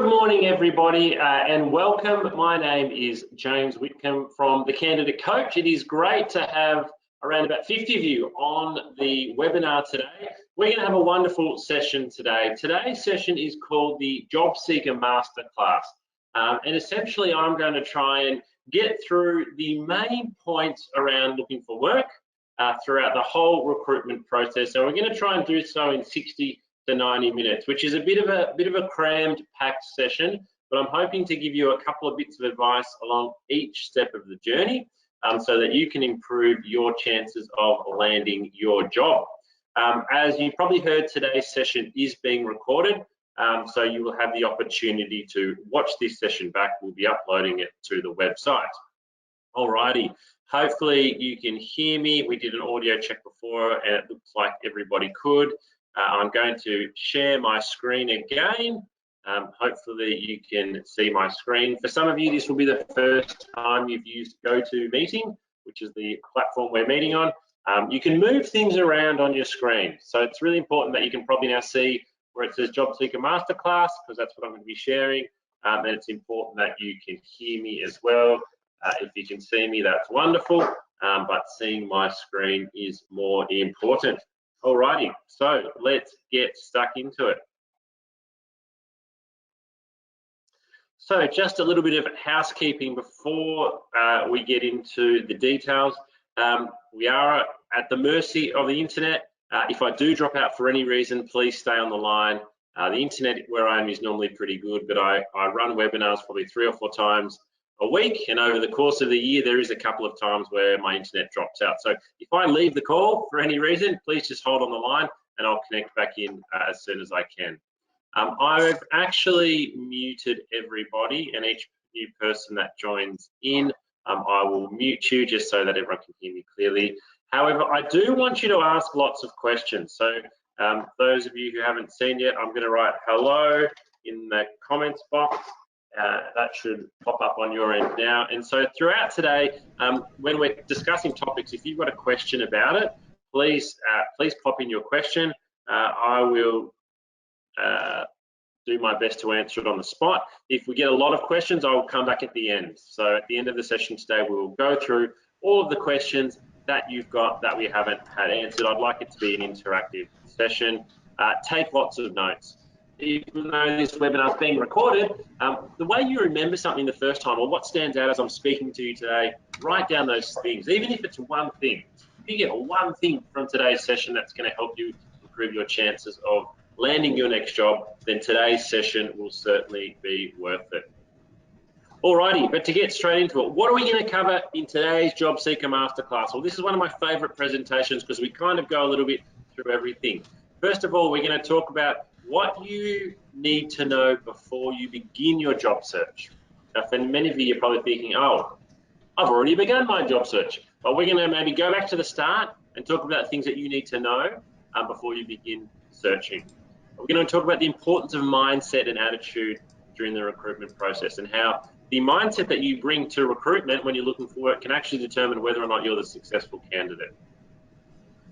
Good morning, everybody, and welcome. My name is James Whitcomb from The Candidate Coach. It is great to have around about 50 of you on the webinar today. We're going to have a wonderful session today. Today's session is called the Job Seeker Masterclass, and essentially I'm going to try and get through the main points around looking for work throughout the whole recruitment process. So we're going to try and do so in 60 to 90 minutes, which is a bit of a crammed, packed session, but I'm hoping to give you a couple of bits of advice along each step of the journey so that you can improve your chances of landing your job. As you probably heard, today's session is being recorded, so you will have the opportunity to watch this session back. We'll be uploading it to the website. Alrighty, hopefully you can hear me. We did an audio check before and it looks like everybody could. I'm going to share my screen again. Hopefully you can see my screen. For some of you, this will be the first time you've used GoToMeeting, which is the platform we're meeting on. You can move things around on your screen. So it's really important that you can probably now see where it says Job Seeker Masterclass, because that's what I'm going to be sharing. And it's important that you can hear me as well. If you can see me, that's wonderful. But seeing my screen is more important. Alrighty, so let's get stuck into it. So just a little bit of housekeeping before we get into the details. We are at the mercy of the internet. If I do drop out for any reason, please stay on the line. The internet where I am is normally pretty good, but I run webinars probably 3 or 4 times a week, and over the course of the year there is a couple of times where my internet drops out. So if I leave the call for any reason, please just hold on the line and I'll connect back in as soon as I can. I've actually muted everybody, and each new person that joins in, I will mute you just so that everyone can hear me clearly. However, I do want you to ask lots of questions. So those of you who haven't seen yet, I'm going to write hello in the comments box. That should pop up on your end now. And so throughout today, when we're discussing topics, if you've got a question about it, please pop in your question. I will do my best to answer it on the spot. If we get a lot of questions, I will come back at the end. So at the end of the session today, we will go through all of the questions that you've got that we haven't had answered. I'd like it to be an interactive session. Take lots of notes. Even though this webinar is being recorded, the way you remember something the first time, or what stands out as I'm speaking to you today, write down those things, even if it's one thing. If you get one thing from today's session that's going to help you improve your chances of landing your next job, then today's session will certainly be worth it. Alrighty, but to get straight into it, what are we going to cover in today's Job Seeker Masterclass? Well, this is one of my favorite presentations because we kind of go a little bit through everything. First of all, we're going to talk about what you need to know before you begin your job search. Now, for many of you, you're probably thinking, oh, I've already begun my job search. But we're going to maybe go back to the start and talk about things that you need to know before you begin searching. We're going to talk about the importance of mindset and attitude during the recruitment process, and how the mindset that you bring to recruitment when you're looking for work can actually determine whether or not you're the successful candidate.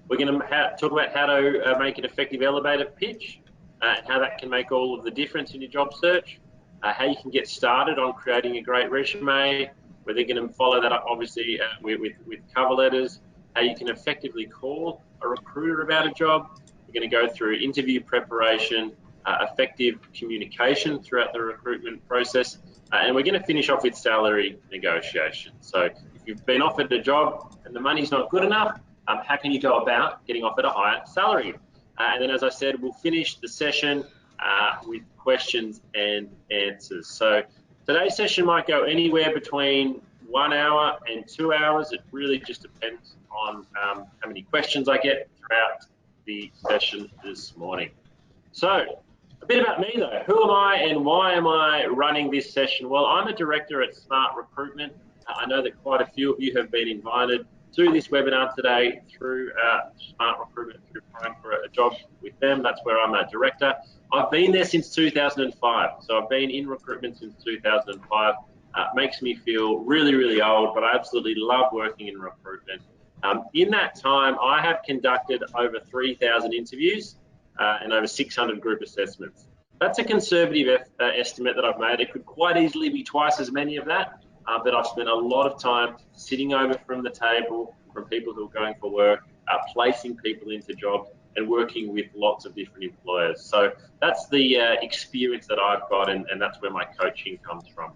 We're going to talk about how to make an effective elevator pitch, and how that can make all of the difference in your job search, how you can get started on creating a great resume. We're then going to follow that up, obviously, with cover letters, how you can effectively call a recruiter about a job. We're going to go through interview preparation, effective communication throughout the recruitment process, and we're going to finish off with salary negotiation. So if you've been offered a job and the money's not good enough, how can you go about getting offered a higher salary? And then, as I said, we'll finish the session with questions and answers. So today's session might go anywhere between 1 hour and 2 hours. It really just depends on how many questions I get throughout the session this morning. So a bit about me though. Who am I and why am I running this session? Well, I'm a director at Smart Recruitment. I know that quite a few of you have been invited to this webinar today through Smart Recruitment, through applying for a job with them. That's where I'm a director. I've been there since 2005, so I've been in recruitment since 2005. Makes me feel really, really old, but I absolutely love working in recruitment. In that time, I have conducted over 3,000 interviews and over 600 group assessments. That's a conservative estimate that I've made. It could quite easily be twice as many of that, but I've spent a lot of time sitting over from the table from people who are going for work, placing people into jobs, and working with lots of different employers. So that's the experience that I've got, and that's where my coaching comes from.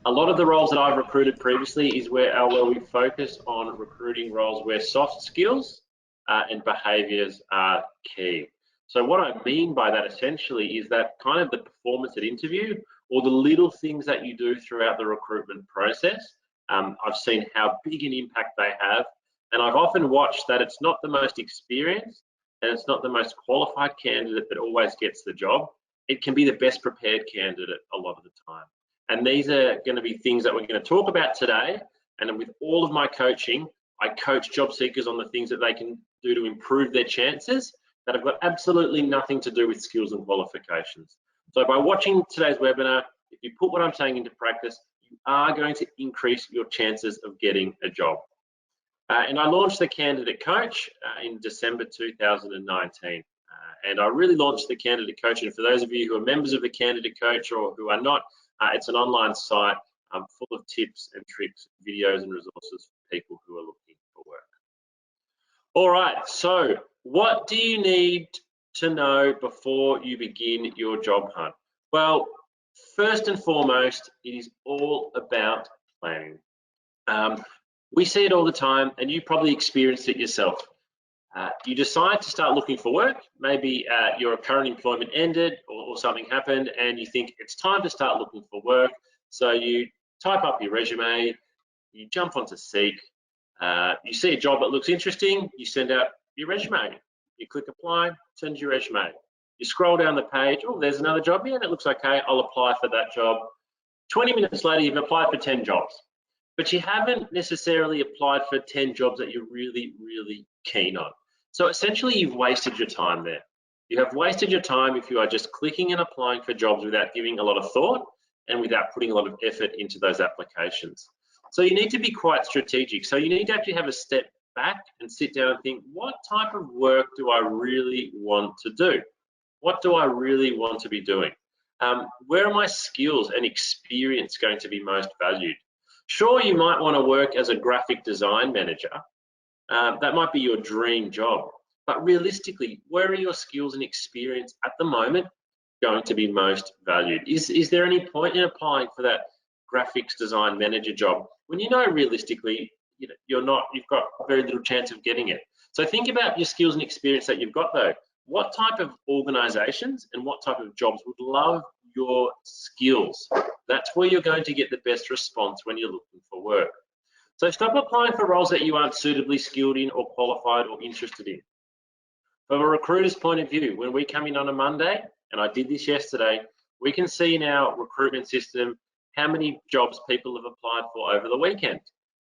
A lot of the roles that I've recruited previously is where we focus on recruiting roles where soft skills and behaviours are key. So what I mean by that essentially is that kind of the performance at interview, or the little things that you do throughout the recruitment process. I've seen how big an impact they have, and I've often watched that it's not the most experienced and it's not the most qualified candidate that always gets the job. It can be the best prepared candidate a lot of the time. And these are going to be things that we're going to talk about today. And with all of my coaching, I coach job seekers on the things that they can do to improve their chances that have got absolutely nothing to do with skills and qualifications. So by watching today's webinar, if you put what I'm saying into practice, you are going to increase your chances of getting a job. And I launched the Candidate Coach in December 2019. And I really launched the Candidate Coach. And for those of you who are members of the Candidate Coach or who are not, it's an online site full of tips and tricks, videos and resources for people who are looking for work. All right, so what do you need to know before you begin your job hunt? Well, first and foremost, it is all about planning. We see it all the time, and you probably experienced it yourself. You decide to start looking for work. Maybe your current employment ended or something happened, and you think it's time to start looking for work. So you type up your resume, you jump onto Seek, you see a job that looks interesting, you send out your resume. You click apply, send your resume. You scroll down the page, oh, there's another job here, that looks okay, I'll apply for that job. 20 minutes later, you've applied for 10 jobs. But you haven't necessarily applied for 10 jobs that you're really, really keen on. So essentially, you've wasted your time there. You have wasted your time if you are just clicking and applying for jobs without giving a lot of thought and without putting a lot of effort into those applications. So you need to be quite strategic. So you need to actually have a step back and sit down and think, what type of work do I really want to do? What do I really want to be doing? Where are my skills and experience going to be most valued? Sure, you might want to work as a graphic design manager. That might be your dream job. But realistically, where are your skills and experience at the moment going to be most valued? Is there any point in applying for that graphics design manager job when you know realistically you've got very little chance of getting it? So think about your skills and experience that you've got though. What type of organizations and what type of jobs would love your skills? That's where you're going to get the best response when you're looking for work. So stop applying for roles that you aren't suitably skilled in or qualified or interested in. From a recruiter's point of view, when we come in on a Monday, and I did this yesterday, we can see in our recruitment system how many jobs people have applied for over the weekend.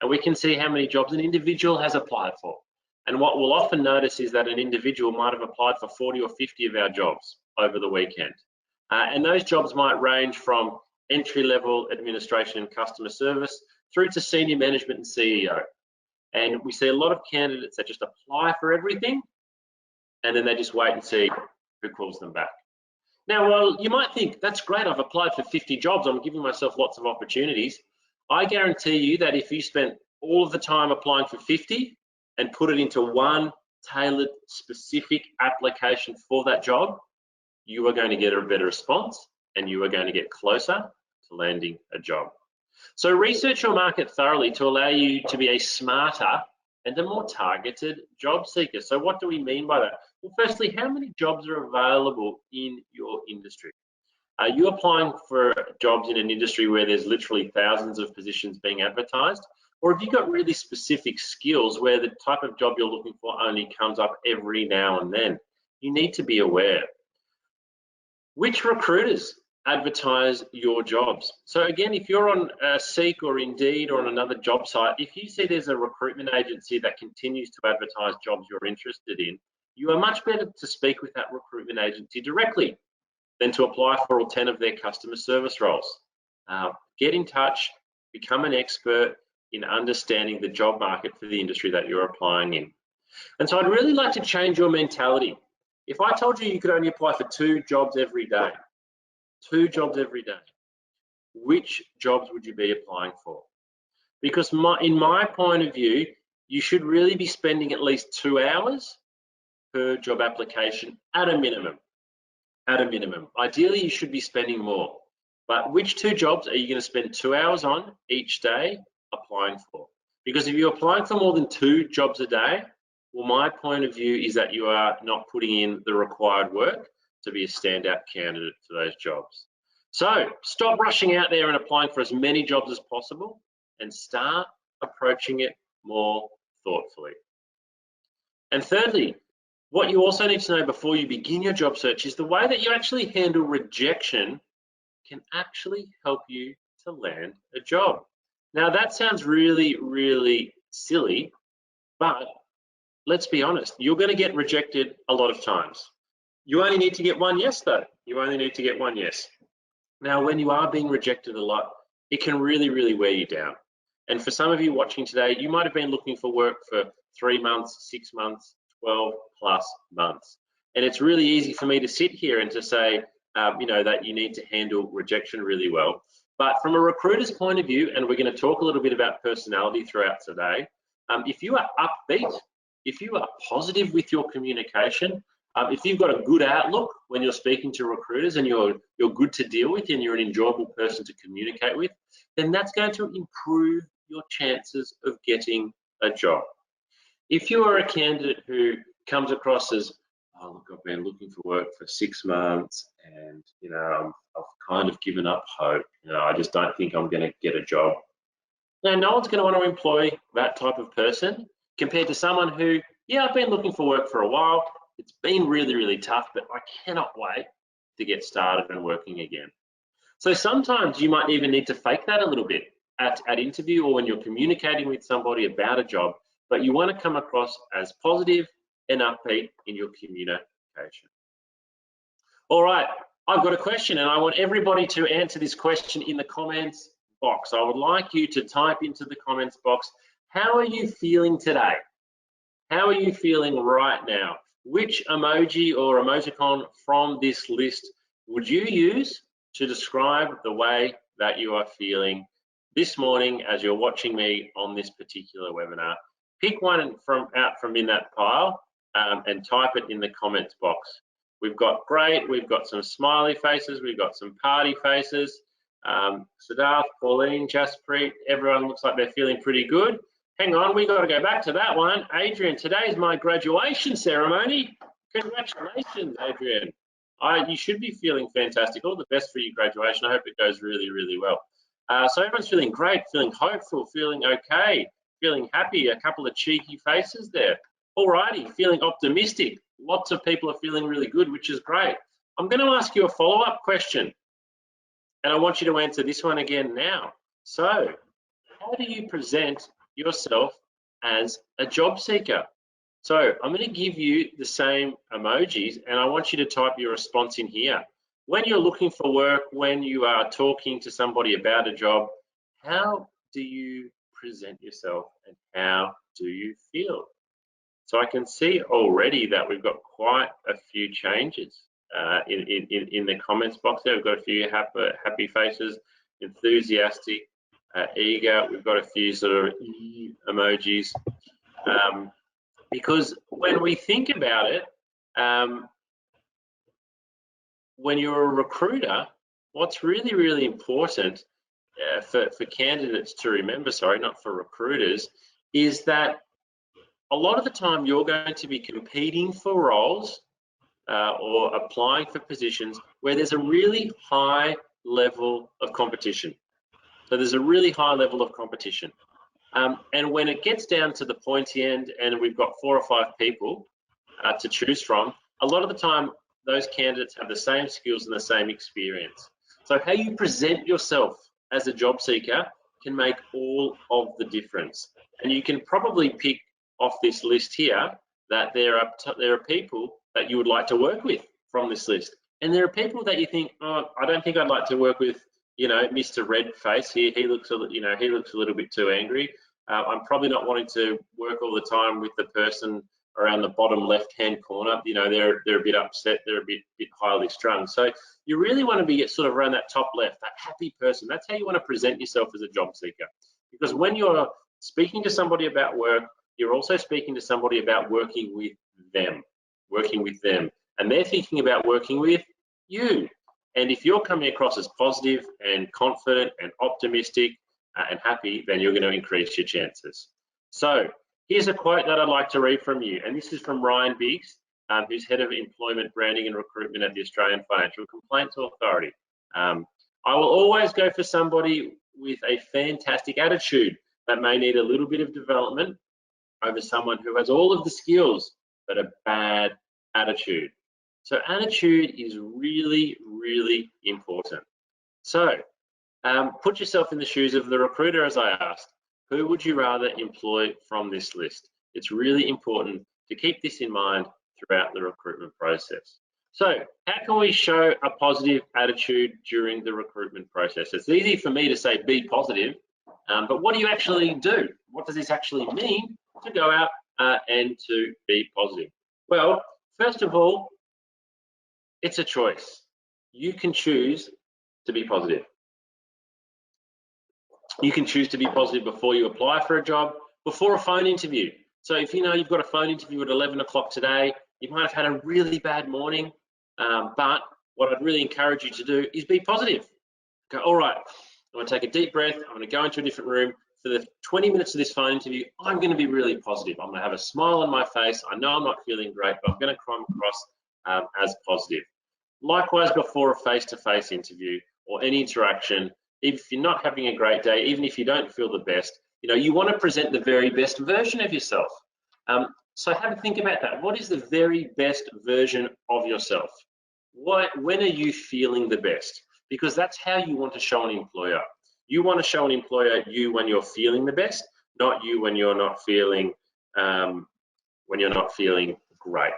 And we can see how many jobs an individual has applied for. And what we'll often notice is that an individual might have applied for 40 or 50 of our jobs over the weekend. And those jobs might range from entry-level administration and customer service through to senior management and CEO. And we see a lot of candidates that just apply for everything and then they just wait and see who calls them back. Now, well, you might think, that's great, I've applied for 50 jobs, I'm giving myself lots of opportunities. I guarantee you that if you spent all of the time applying for 50 and put it into one tailored, specific application for that job, you are going to get a better response and you are going to get closer to landing a job. So research your market thoroughly to allow you to be a smarter and a more targeted job seeker. So what do we mean by that? Well, firstly, how many jobs are available in your industry? Are you applying for jobs in an industry where there's literally thousands of positions being advertised? Or have you got really specific skills where the type of job you're looking for only comes up every now and then? You need to be aware. Which recruiters advertise your jobs? So again, if you're on Seek or Indeed or on another job site, if you see there's a recruitment agency that continues to advertise jobs you're interested in, you are much better to speak with that recruitment agency directly than to apply for all 10 of their customer service roles. Get in touch, become an expert in understanding the job market for the industry that you're applying in. And so I'd really like to change your mentality. If I told you you could only apply for 2 jobs every day, 2 jobs every day, which jobs would you be applying for? Because in my point of view, you should really be spending at least 2 hours per job application at a minimum. At a minimum. Ideally, you should be spending more. But which 2 jobs are you going to spend 2 hours on each day applying for? Because if you're applying for more than 2 jobs a day, well, my point of view is that you are not putting in the required work to be a standout candidate for those jobs. So stop rushing out there and applying for as many jobs as possible and start approaching it more thoughtfully. And thirdly, what you also need to know before you begin your job search is the way that you actually handle rejection can actually help you to land a job. Now that sounds really, really silly, but let's be honest, you're going to get rejected a lot of times. You only need to get 1 yes though. You only need to get 1 yes. Now, when you are being rejected a lot, it can really, really wear you down. And for some of you watching today, you might have been looking for work for 3 months, 6 months, 12 plus months. And it's really easy for me to sit here and to say, that you need to handle rejection really well. But from a recruiter's point of view, and we're going to talk a little bit about personality throughout today, if you are upbeat, if you are positive with your communication, if you've got a good outlook when you're speaking to recruiters and you're good to deal with and you're an enjoyable person to communicate with, then that's going to improve your chances of getting a job. If you are a candidate who comes across as, oh look, I've been looking for work for 6 months and I've kind of given up hope, I just don't think I'm going to get a job. Now, no one's going to want to employ that type of person compared to someone who, yeah, I've been looking for work for a while. It's been really, really tough, but I cannot wait to get started and working again. So sometimes you might even need to fake that a little bit at interview or when you're communicating with somebody about a job, but you want to come across as positive and upbeat in your communication. All right, I've got a question and I want everybody to answer this question in the comments box. I would like you to type into the comments box, how are you feeling today? How are you feeling right now? Which emoji or emoticon from this list would you use to describe the way that you are feeling this morning as you're watching me on this particular webinar? Pick one out from in that pile and type it in the comments box. We've got great, we've got some smiley faces, we've got some party faces. Siddharth, Pauline, Jaspreet, everyone looks like they're feeling pretty good. Hang on, we got to go back to that one. Adrian, today's my graduation ceremony. Congratulations, Adrian. You should be feeling fantastic. All the best for your graduation. I hope it goes really, really well. So everyone's feeling great, feeling hopeful, feeling okay, feeling happy. A couple of cheeky faces there. Alrighty, feeling optimistic. Lots of people are feeling really good, which is great. I'm going to ask you a follow-up question, and I want you to answer this one again now. So, how do you present yourself as a job seeker? So I'm going to give you the same emojis and I want you to type your response in here. When you're looking for work, when you are talking to somebody about a job, how do you present yourself and how do you feel? So I can see already that we've got quite a few changes in the comments box there. We've got a few happy faces, enthusiastic, eager. We've got a few sort of emojis. Because when we think about it, when you're a recruiter, what's really, really important for candidates to remember, sorry, not for recruiters, is that a lot of the time you're going to be competing for roles or applying for positions where there's a really high level of competition. So there's a really high level of competition. And when it gets down to the pointy end and we've got 4 or 5 people to choose from, a lot of the time those candidates have the same skills and the same experience. So how you present yourself as a job seeker can make all of the difference. And you can probably pick off this list here that there are people that you would like to work with from this list. And there are people that you think, oh, I don't think I'd like to work with, Mr. Red Face here. He looks a little bit too angry. I'm probably not wanting to work all the time with the person around the bottom left-hand corner, you know, they're a bit upset, they're a bit highly strung. So you really want to be sort of around that top left, that happy person. That's how you want to present yourself as a job seeker. Because when you're speaking to somebody about work, you're also speaking to somebody about working with them, and they're thinking about working with you. And if you're coming across as positive and confident and optimistic and happy, then you're going to increase your chances. So here's a quote that I'd like to read from you, and this is from Ryan Biggs, who's Head of Employment Branding and Recruitment at the Australian Financial Complaints Authority. I will always go for somebody with a fantastic attitude that may need a little bit of development over someone who has all of the skills but a bad attitude. So attitude is really, really important. So put yourself in the shoes of the recruiter, as I asked. Who would you rather employ from this list? It's really important to keep this in mind throughout the recruitment process. So how can we show a positive attitude during the recruitment process? It's easy for me to say be positive, but what do you actually do? What does this actually mean to go out and to be positive? Well, first of all, it's a choice. You can choose to be positive. You can choose to be positive before you apply for a job, before a phone interview. So if you know you've got a phone interview at 11 o'clock today, you might have had a really bad morning, but what I'd really encourage you to do is be positive. Go, all right, I'm gonna take a deep breath, I'm gonna go into a different room. For the 20 minutes of this phone interview, I'm gonna be really positive. I'm gonna have a smile on my face. I know I'm not feeling great, but I'm gonna come across as positive. Likewise, before a face-to-face interview or any interaction, if you're not having a great day, even if you don't feel the best, you know, you want to present the very best version of yourself. So have a think about that. What is the very best version of yourself? When are you feeling the best? Because that's how you want to show an employer. You want to show an employer you when you're feeling the best, not you when you're not feeling great.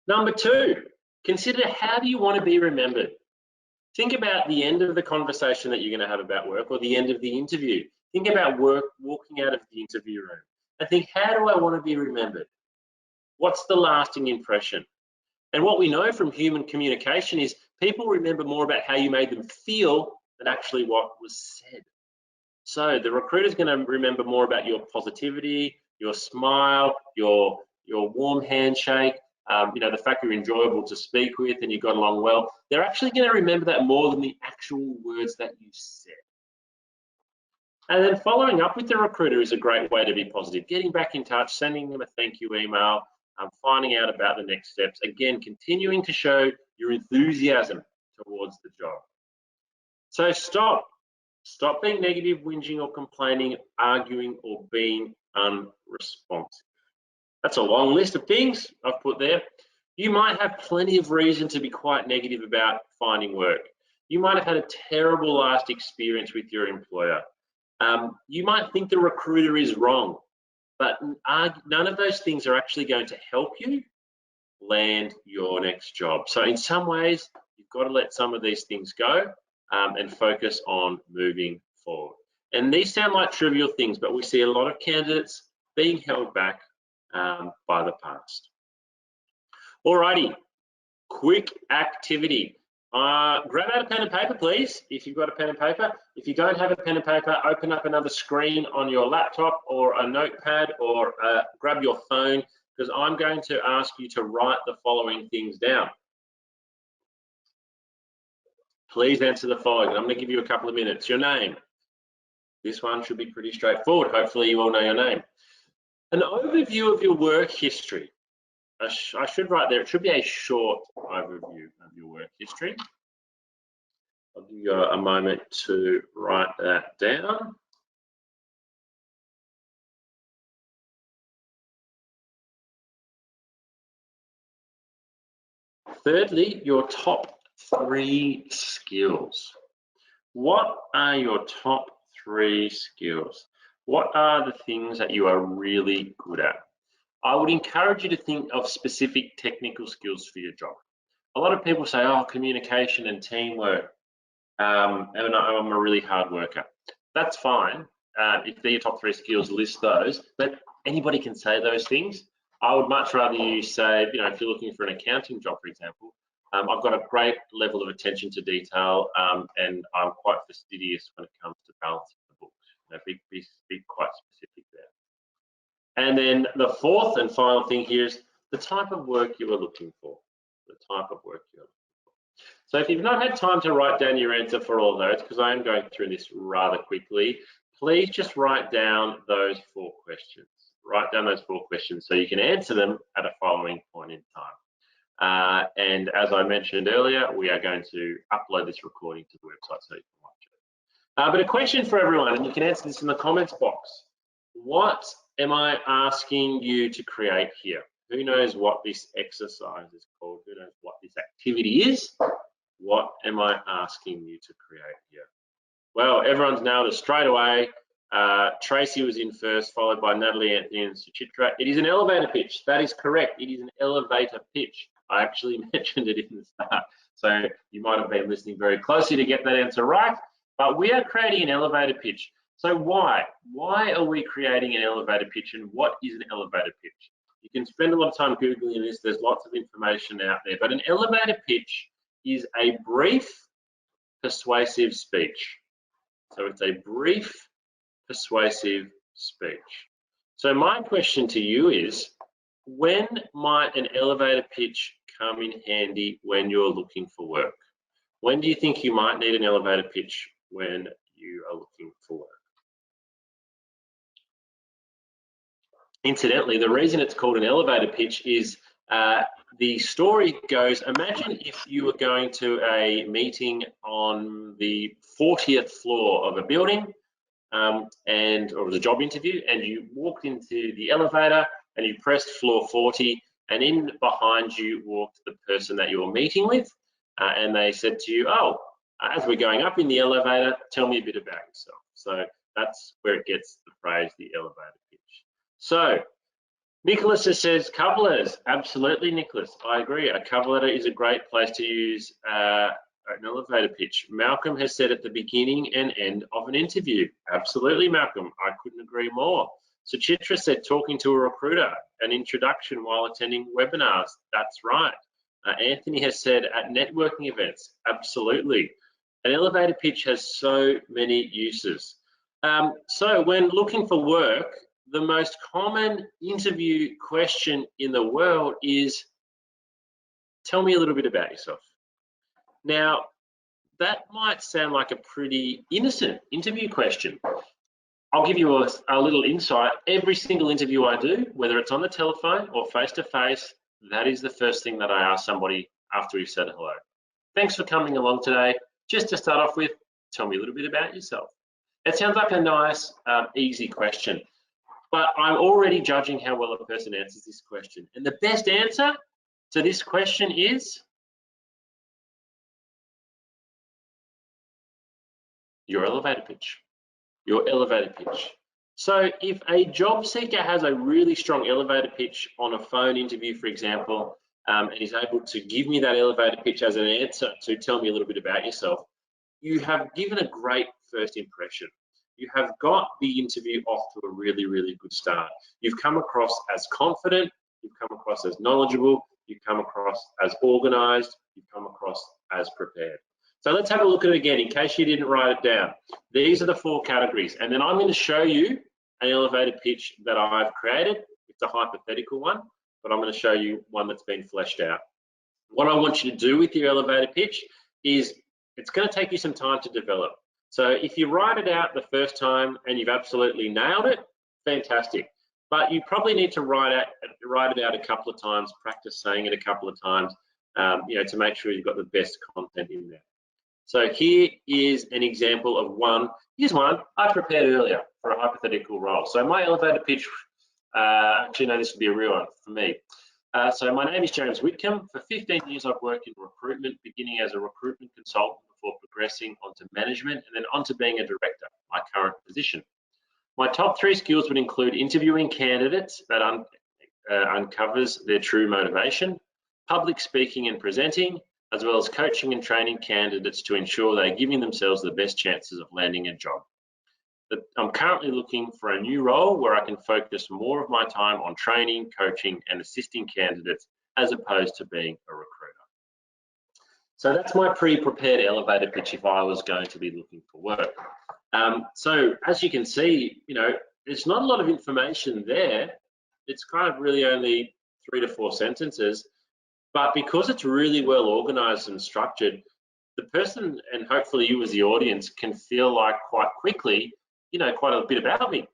Number two, consider how do you want to be remembered? Think about the end of the conversation that you're going to have about work, or the end of the interview. Think about walking out of the interview room and think, how do I want to be remembered? What's the lasting impression? And what we know from human communication is people remember more about how you made them feel than actually what was said. So the recruiter's going to remember more about your positivity, your smile, your warm handshake, you know, the fact you're enjoyable to speak with and you got along well. They're actually going to remember that more than the actual words that you said. And then following up with the recruiter is a great way to be positive. Getting back in touch, sending them a thank you email, finding out about the next steps. Again, continuing to show your enthusiasm towards the job. So stop being negative, whinging or complaining, arguing or being unresponsive. That's a long list of things I've put there. You might have plenty of reason to be quite negative about finding work. You might have had a terrible last experience with your employer. You might think the recruiter is wrong, but none of those things are actually going to help you land your next job. So in some ways, you've got to let some of these things go and focus on moving forward. And these sound like trivial things, but we see a lot of candidates being held back by the past. Alrighty, quick activity. Grab out a pen and paper, please, if you've got a pen and paper. If you don't have a pen and paper, open up another screen on your laptop or a notepad, or grab your phone, because I'm going to ask you to write the following things down. Please answer the following. I'm going to give you a couple of minutes. Your name. This one should be pretty straightforward. Hopefully you all know your name. An overview of your work history. I should write there, it should be a short overview of your work history. I'll give you a moment to write that down. Thirdly, your top 3 skills. What are your top 3 skills? What are the things that you are really good at? I would encourage you to think of specific technical skills for your job. A lot of people say, oh, communication and teamwork, and I'm a really hard worker. That's fine. If they're your top 3 skills, list those, but anybody can say those things. I would much rather you say, you know, if you're looking for an accounting job, for example, I've got a great level of attention to detail, and I'm quite fastidious when it comes to balancing the books. You know, be quite specific there. And then the fourth and final thing here is the type of work you are looking for. The type of work you're looking for. So if you've not had time to write down your answer for all those, because I am going through this rather quickly, please just write down those 4 questions. Write down those 4 questions so you can answer them at a following point in time. And as I mentioned earlier, we are going to upload this recording to the website so you can watch it. But a question for everyone, and you can answer this in the comments box. What am I asking you to create here? Who knows what this exercise is called? Who knows what this activity is? What am I asking you to create here? Well, everyone's nailed it straight away. Tracy was in first, followed by Natalie, Anthony, and Suchitra. It is an elevator pitch. That is correct. It is an elevator pitch. I actually mentioned it in the start. So you might have been listening very closely to get that answer right. But we are creating an elevator pitch. So why? Why are we creating an elevator pitch, and what is an elevator pitch? You can spend a lot of time Googling this. There's lots of information out there. But an elevator pitch is a brief, persuasive speech. So it's a brief, persuasive speech. So my question to you is, when might an elevator pitch come in handy when you're looking for work? When do you think you might need an elevator pitch when you are looking for work? Incidentally, the reason it's called an elevator pitch is the story goes, imagine if you were going to a meeting on the 40th floor of a building, or the job interview, and you walked into the elevator and you pressed floor 40, and in behind you walked the person that you were meeting with, and they said to you, oh, as we're going up in the elevator, tell me a bit about yourself. So that's where it gets the phrase, the elevator pitch. So Nicholas says cover letters. Absolutely, Nicholas, I agree. A cover letter is a great place to use an elevator pitch. Malcolm has said at the beginning and end of an interview. Absolutely, Malcolm, I couldn't agree more. So Chitra said talking to a recruiter, an introduction while attending webinars. That's right. Anthony has said at networking events. Absolutely. An elevator pitch has so many uses. So when looking for work, the most common interview question in the world is, tell me a little bit about yourself. Now, that might sound like a pretty innocent interview question. I'll give you a little insight. Every single interview I do, whether it's on the telephone or face-to-face, that is the first thing that I ask somebody after we've said hello. Thanks for coming along today. Just to start off with, tell me a little bit about yourself. It sounds like a nice, easy question, but I'm already judging how well a person answers this question. And the best answer to this question is your elevator pitch. Your elevator pitch. So if a job seeker has a really strong elevator pitch on a phone interview, for example, and is able to give me that elevator pitch as an answer to tell me a little bit about yourself, you have given a great first impression. You have got the interview off to a really, really good start. You've come across as confident, you've come across as knowledgeable, you've come across as organized, you've come across as prepared. So let's have a look at it again in case you didn't write it down. These are the 4 categories, and then I'm going to show you an elevator pitch that I've created. It's a hypothetical one, but I'm going to show you one that's been fleshed out. What I want you to do with your elevator pitch is it's going to take you some time to develop. So if you write it out the first time and you've absolutely nailed it, fantastic. But you probably need to write it out a couple of times, practice saying it a couple of times, to make sure you've got the best content in there. So here is an example of one. Here's one I prepared earlier for a hypothetical role. So my elevator pitch, actually no, this would be a real one for me. So my name is James Whitcomb. For 15 years I've worked in recruitment, beginning as a recruitment consultant before progressing onto management and then onto being a director, my current position. My top 3 skills would include interviewing candidates that uncovers their true motivation, public speaking and presenting, as well as coaching and training candidates to ensure they're giving themselves the best chances of landing a job. that I'm currently looking for a new role where I can focus more of my time on training, coaching, and assisting candidates as opposed to being a recruiter. So that's my pre-prepared elevator pitch if I was going to be looking for work. So as you can see, there's not a lot of information there. It's kind of really only 3 to 4 sentences, but because it's really well organized and structured, the person, and hopefully you as the audience, can feel like quite quickly, quite a bit about me.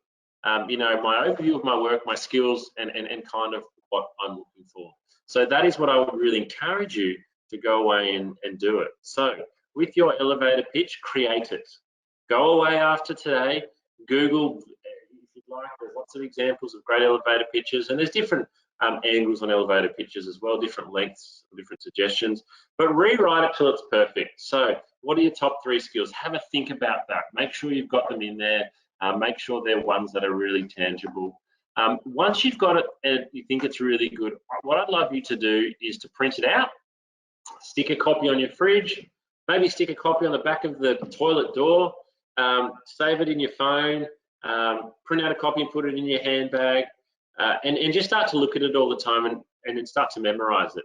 My overview of my work, my skills, and kind of what I'm looking for. So that is what I would really encourage you to go away and do it. So with your elevator pitch, create it. Go away after today, Google, if you'd like, there's lots of examples of great elevator pitches, and there's different angles on elevator pitches as well, different lengths, different suggestions, but rewrite it till it's perfect. So what are your top 3 skills? Have a think about that. Make sure you've got them in there. Make sure they're ones that are really tangible. Once you've got it and you think it's really good, what I'd love you to do is to print it out, stick a copy on your fridge, maybe stick a copy on the back of the toilet door, save it in your phone, print out a copy and put it in your handbag, and just start to look at it all the time and then start to memorize it.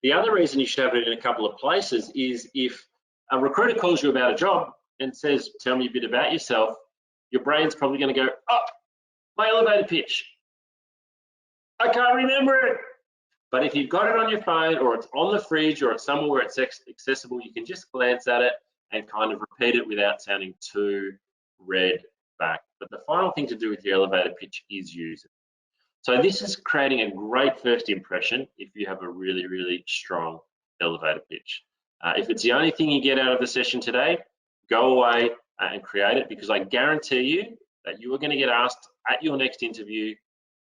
The other reason you should have it in a couple of places is if a recruiter calls you about a job and says, tell me a bit about yourself, your brain's probably going to go, oh, my elevator pitch, I can't remember it. But if you've got it on your phone or it's on the fridge or it's somewhere where it's accessible, you can just glance at it and kind of repeat it without sounding too read back. But the final thing to do with your elevator pitch is use it. So this is creating a great first impression if you have a really, really strong elevator pitch. If it's the only thing you get out of the session today, go away and create it, because I guarantee you that you are going to get asked at your next interview,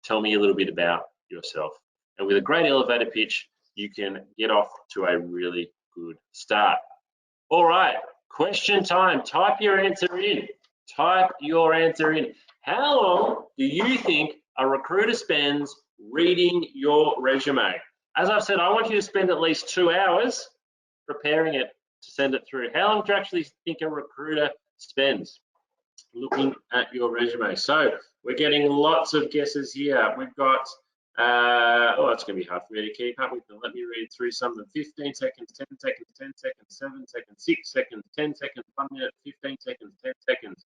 tell me a little bit about yourself. And with a great elevator pitch, you can get off to a really good start. All right, question time. Type your answer in. Type your answer in. How long do you think a recruiter spends reading your resume? As I've said, I want you to spend at least 2 hours preparing it to send it through. How long do you actually think a recruiter spends looking at your resume? So we're getting lots of guesses here. We've got, it's going to be hard for me to keep up with them. Let me read through some of them. 15 seconds, 10 seconds, 10 seconds, 7 seconds, 6 seconds, 10 seconds, 1 minute, 15 seconds, 10 seconds,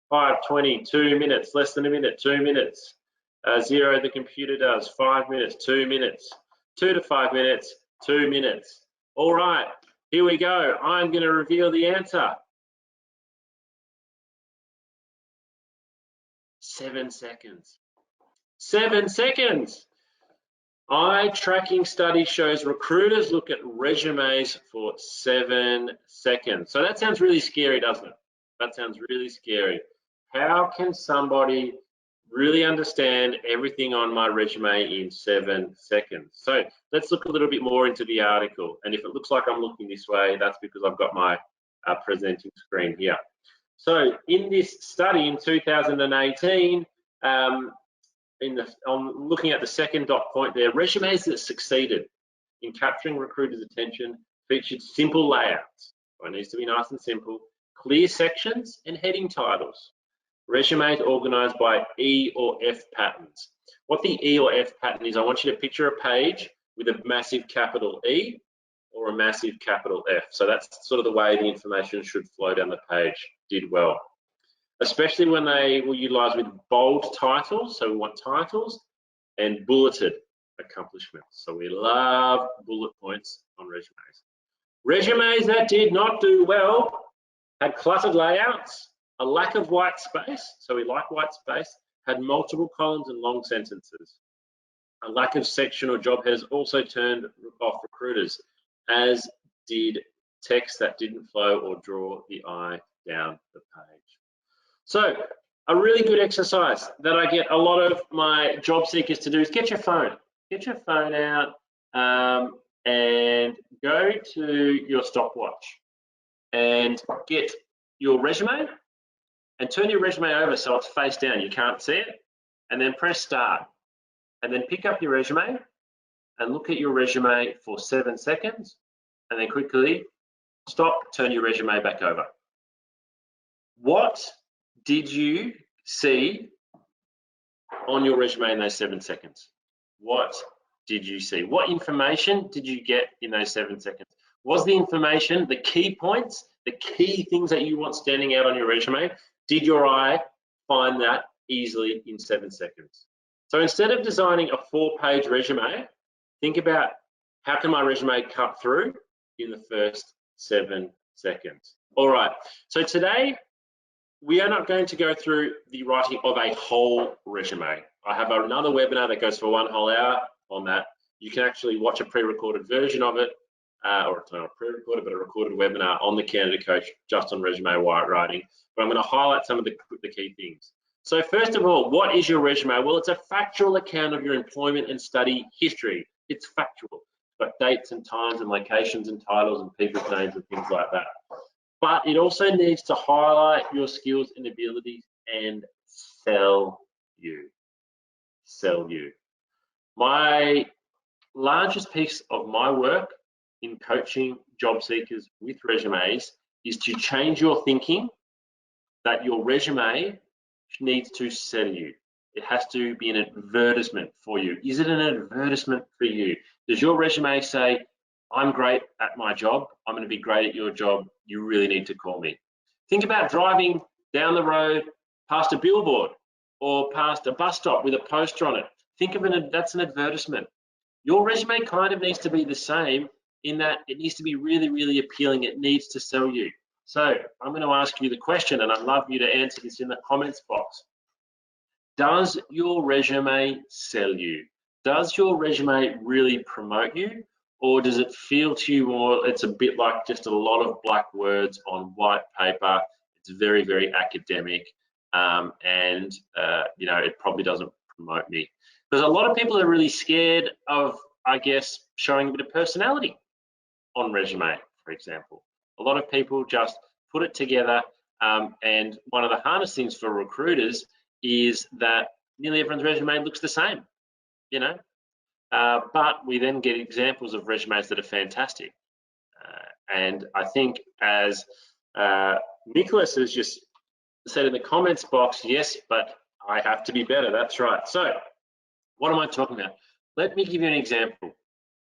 5, 20, 2 minutes, less than a minute, 2 minutes. 0, the computer does, 5 minutes, 2 minutes, 2 to 5 minutes, 2 minutes. All right, here we go. I'm going to reveal the answer. 7 seconds. 7 seconds. Eye tracking study shows recruiters look at resumes for 7 seconds. So that sounds really scary, doesn't it? That sounds really scary. How can somebody really understand everything on my resume in 7 seconds? So let's look a little bit more into the article. And if it looks like I'm looking this way, that's because I've got my presenting screen here. So in this study in 2018, on looking at the second dot point there, resumes that succeeded in capturing recruiters' attention featured simple layouts. So it needs to be nice and simple, clear sections and heading titles. Resumes organized by E or F patterns. What the E or F pattern is, I want you to picture a page with a massive capital E or a massive capital F. So that's sort of the way the information should flow down the page. Did well. Especially when they will utilize with bold titles. So we want titles and bulleted accomplishments. So we love bullet points on resumes. Resumes that did not do well had cluttered layouts, a lack of white space, so we like white space, had multiple columns and long sentences. A lack of section or job headers also turned off recruiters, as did text that didn't flow or draw the eye down the page. So a really good exercise that I get a lot of my job seekers to do is get your phone. Get your phone out and go to your stopwatch and get your resume and turn your resume over so it's face down, you can't see it, and then press start. And then pick up your resume and look at your resume for 7 seconds and then quickly stop, turn your resume back over. What did you see on your resume in those 7 seconds? What did you see? What information did you get in those 7 seconds? Was the information, the key points, the key things that you want standing out on your resume, did your eye find that easily in 7 seconds? So instead of designing a 4-page resume, think about how can my resume cut through in the first 7 seconds. All right, so today we are not going to go through the writing of a whole resume. I have another webinar that goes for 1 whole hour on that. You can actually watch a pre-recorded version of it, or it's not pre-recorded, but a recorded webinar on the Candidate Coach just on resume writing. But I'm going to highlight some of the key things. So first of all, what is your resume? Well, it's a factual account of your employment and study history. It's factual. It's got dates and times and locations and titles and people's names and things like that. But it also needs to highlight your skills and abilities and sell you. Sell you. My largest piece of my work in coaching job seekers with resumes is to change your thinking that your resume needs to sell you. It has to be an advertisement for you. Is it an advertisement for you? Does your resume say, I'm great at my job, I'm going to be great at your job, you really need to call me? Think about driving down the road past a billboard or past a bus stop with a poster on it. Think of it, that's an advertisement. Your resume kind of needs to be the same in that it needs to be really, really appealing. It needs to sell you. So I'm going to ask you the question, and I'd love you to answer this in the comments box. Does your resume sell you? Does your resume really promote you? Or does it feel to you more, it's a bit like just a lot of black words on white paper? It's very, very academic, and you know, it probably doesn't promote me. Because a lot of people are really scared of, I guess, showing a bit of personality on resume, for example. A lot of people just put it together, and one of the hardest things for recruiters is that nearly everyone's resume looks the same, you know. But we then get examples of resumes that are fantastic. And I think, as Nicholas has just said in the comments box, yes, but I have to be better. That's right. So what am I talking about? Let me give you an example.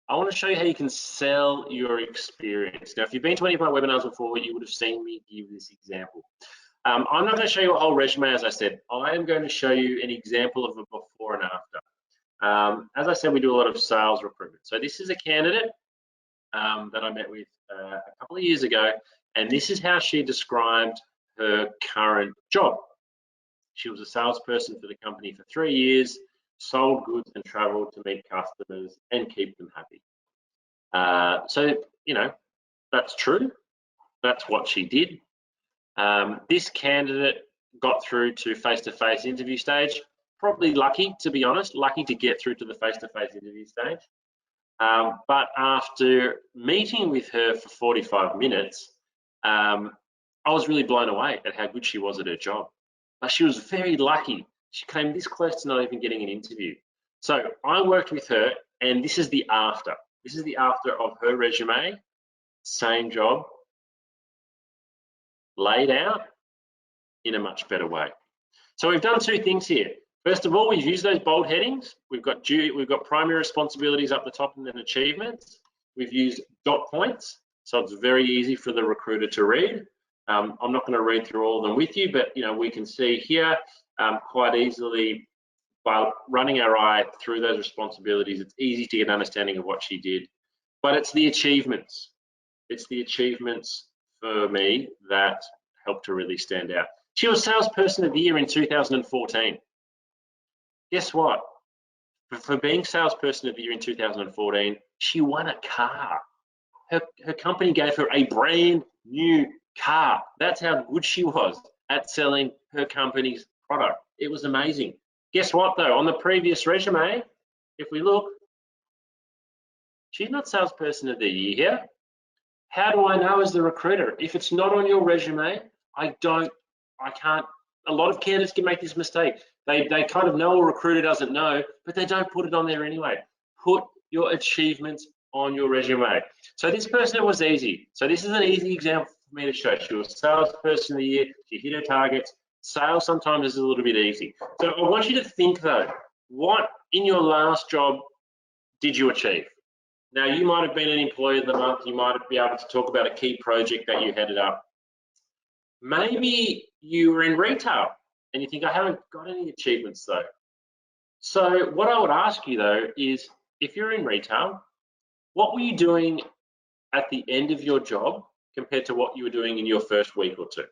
I want to show you how you can sell your experience. Now, if you've been to any of my webinars before, you would have seen me give this example. I'm not going to show you a whole resume, as I said. I am going to show you an example of a before and after. As I said, we do a lot of sales recruitment. So this is a candidate that I met with a couple of years ago, and this is how she described her current job. She was a salesperson for the company for 3 years, sold goods and traveled to meet customers and keep them happy. So, you know, that's true. That's what she did. This candidate got through to face-to-face interview stage. Probably lucky, to be honest, lucky to get through to the face-to-face interview stage. But after meeting with her for 45 minutes, I was really blown away at how good she was at her job. But she was very lucky. She came this close to not even getting an interview. So I worked with her, and this is the after. This is the after of her resume, same job, laid out in a much better way. So we've done 2 things here. First of all, we've used those bold headings. We've got primary responsibilities up the top and then achievements. We've used dot points, so it's very easy for the recruiter to read. I'm not going to read through all of them with you, but you know, we can see here quite easily by running our eye through those responsibilities. It's easy to get an understanding of what she did, but it's the achievements. It's the achievements for me that helped to really stand out. She was Salesperson of the Year in 2014. Guess what? For being Salesperson of the Year in 2014, she won a car. Her company gave her a brand new car. That's how good she was at selling her company's product. It was amazing. Guess what though? On the previous resume, if we look, she's not Salesperson of the Year here. How do I know as the recruiter? If it's not on your resume, I can't. A lot of candidates can make this mistake. They kind of know a recruiter doesn't know, but they don't put it on there anyway. Put your achievements on your resume. So this person, it was easy. So this is an easy example for me to show. She was Salesperson of the Year. She hit her targets, Sales sometimes is a little bit easy. So I want you to think though, what in your last job did you achieve? Now, you might have been an employee of the month, you might be able to talk about a key project that you headed up. Maybe you were in retail and you think, I haven't got any achievements though. So what I would ask you though is, if you're in retail, what were you doing at the end of your job compared to what you were doing in your first week or two?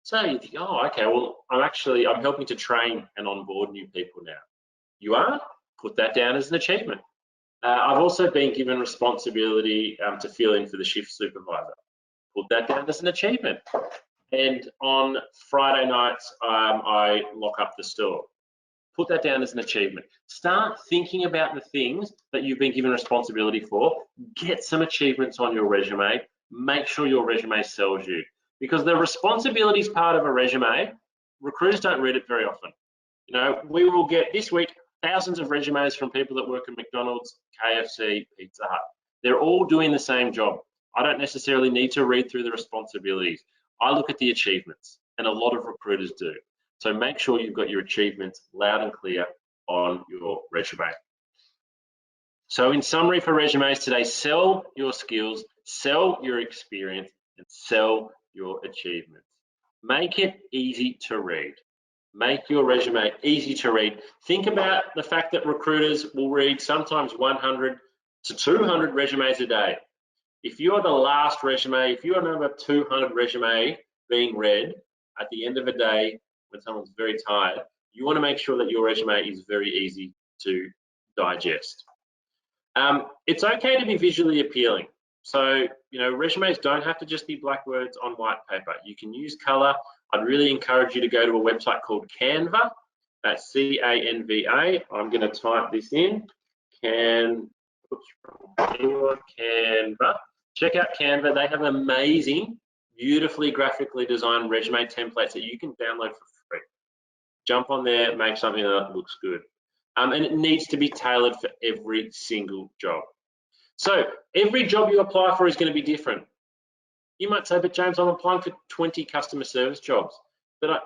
So you think, oh, okay, well, I'm helping to train and onboard new people now. You are? Put that down as an achievement. I've also been given responsibility to fill in for the shift supervisor. Put that down as an achievement. And on Friday nights, I lock up the store. Put that down as an achievement. Start thinking about the things that you've been given responsibility for. Get some achievements on your resume. Make sure your resume sells you. Because the responsibilities part of a resume, recruiters don't read it very often. You know, we will get this week thousands of resumes from people that work at McDonald's, KFC, Pizza Hut. They're all doing the same job. I don't necessarily need to read through the responsibilities. I look at the achievements, and a lot of recruiters do. So make sure you've got your achievements loud and clear on your resume. So in summary for resumes today, sell your skills, sell your experience, and sell your achievements. Make it easy to read. Make your resume easy to read. Think about the fact that recruiters will read sometimes 100 to 200 resumes a day. If you are the last resume, if you are number 200 resume being read at the end of a day when someone's very tired, you want to make sure that your resume is very easy to digest. It's okay to be visually appealing. So, you know, resumes don't have to just be black words on white paper. You can use color. I'd really encourage you to go to a website called Canva. That's C-A-N-V-A. I'm going to type this in. Canva. Check out Canva. They have amazing, beautifully graphically designed resume templates that you can download for free. Jump on there, make something that looks good. And it needs to be tailored for every single job. So every job you apply for is going to be different. You might say, but James, I'm applying for 20 customer service jobs. But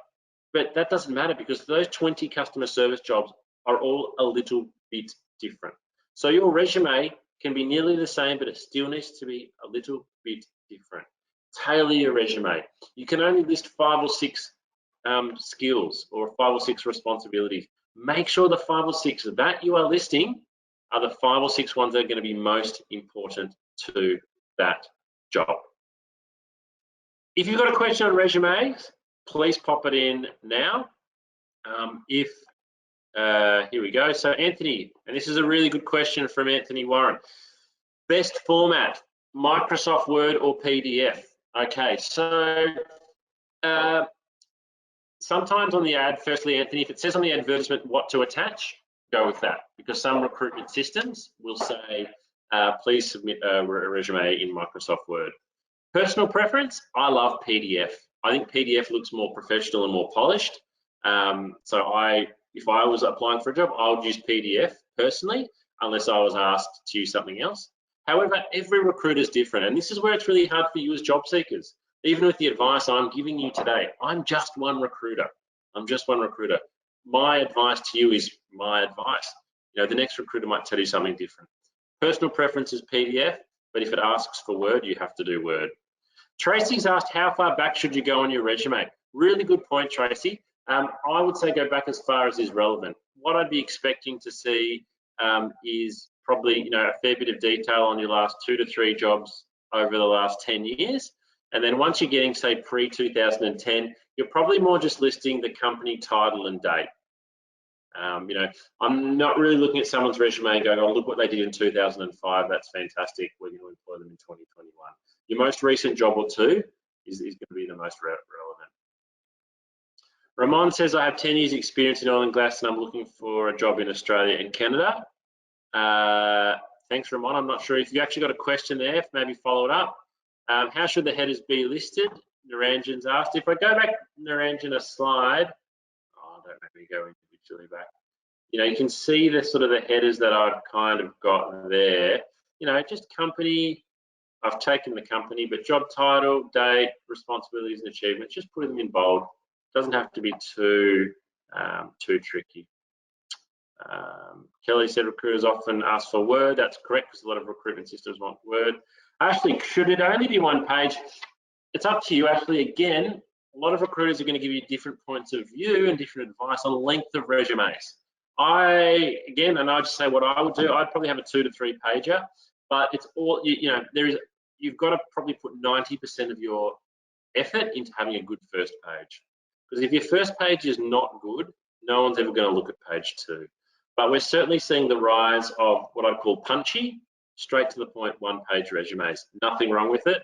that doesn't matter, because those 20 customer service jobs are all a little bit different. So your resume can be nearly the same, but it still needs to be a little bit different. Tailor your resume. You can only list 5 or 6 skills or 5 or 6 responsibilities. Make sure the 5 or 6 that you are listing are the 5 or 6 ones that are going to be most important to that job. If you've got a question on resumes, please pop it in now. Here we go. So Anthony, and this is a really good question from Anthony Warren. Best format, Microsoft Word or PDF? Okay, so sometimes on the ad, firstly, Anthony, if it says on the advertisement what to attach, go with that, because some recruitment systems will say, please submit a resume in Microsoft Word. Personal preference, I love PDF. I think PDF looks more professional and more polished. If I was applying for a job, I would use PDF personally, unless I was asked to use something else. However, every recruiter is different, and this is where it's really hard for you as job seekers. Even with the advice I'm giving you today, I'm just one recruiter. I'm just one recruiter. My advice to you is my advice. You know, the next recruiter might tell you something different. Personal preference is PDF, but if it asks for Word, you have to do Word. Tracy's asked, how far back should you go on your resume? Really good point, Tracy. I would say go back as far as is relevant. What I'd be expecting to see is probably, you know, a fair bit of detail on your last 2 to 3 jobs over the last 10 years. And then once you're getting, say, pre-2010, you're probably more just listing the company title and date. You know, I'm not really looking at someone's resume and going, oh, look what they did in 2005. That's fantastic. We're going to employ them in 2021. Your most recent job or 2 is going to be the most relevant. Ramon says, I have 10 years experience in oil and gas and I'm looking for a job in Australia and Canada. Thanks, Ramon. I'm not sure if you actually got a question there, maybe follow it up. How should the headers be listed? Naranjan's asked. If I go back, Naranjan, a slide, don't make me go individually back. You know, you can see the sort of the headers that I've kind of got there. You know, just company, I've taken the company, but job title, date, responsibilities and achievements, just put them in bold. Doesn't have to be too tricky. Kelly said recruiters often ask for Word. That's correct, because a lot of recruitment systems want Word. Ashley, should it only be one page? It's up to you, Ashley. Again, a lot of recruiters are going to give you different points of view and different advice on length of resumes. Again, and I just say what I would do. I'd probably have a 2 to 3 pager, but it's all, you've got to probably put 90% of your effort into having a good first page. Because if your first page is not good, no one's ever going to look at page 2. But we're certainly seeing the rise of what I call punchy, straight to the point, 1-page resumes. Nothing wrong with it.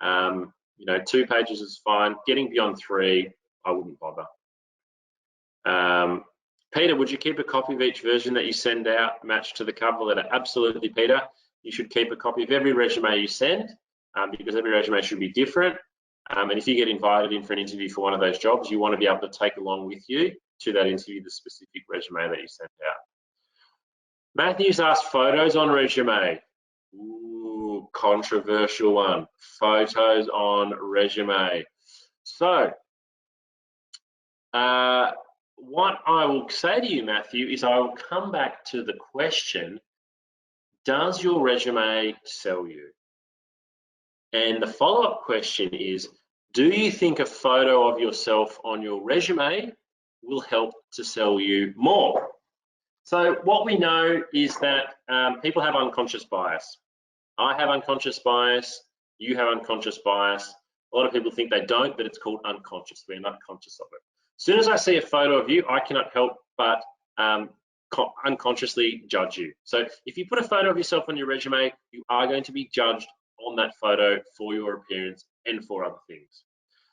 2 pages is fine. Getting beyond 3, I wouldn't bother. Peter, would you keep a copy of each version that you send out matched to the cover letter? Absolutely, Peter. You should keep a copy of every resume you send, because every resume should be different. And if you get invited in for an interview for one of those jobs, you want to be able to take along with you to that interview the specific resume that you sent out. Matthew's asked photos on resume. Ooh, controversial one. Photos on resume. So, what I will say to you, Matthew, is I will come back to the question, does your resume sell you? And the follow-up question is, do you think a photo of yourself on your resume will help to sell you more? So what we know is that people have unconscious bias. I have unconscious bias, you have unconscious bias. A lot of people think they don't, but it's called unconscious. We're not conscious of it. As soon as I see a photo of you, I cannot help but unconsciously judge you. So if you put a photo of yourself on your resume, you are going to be judged on that photo for your appearance and for other things.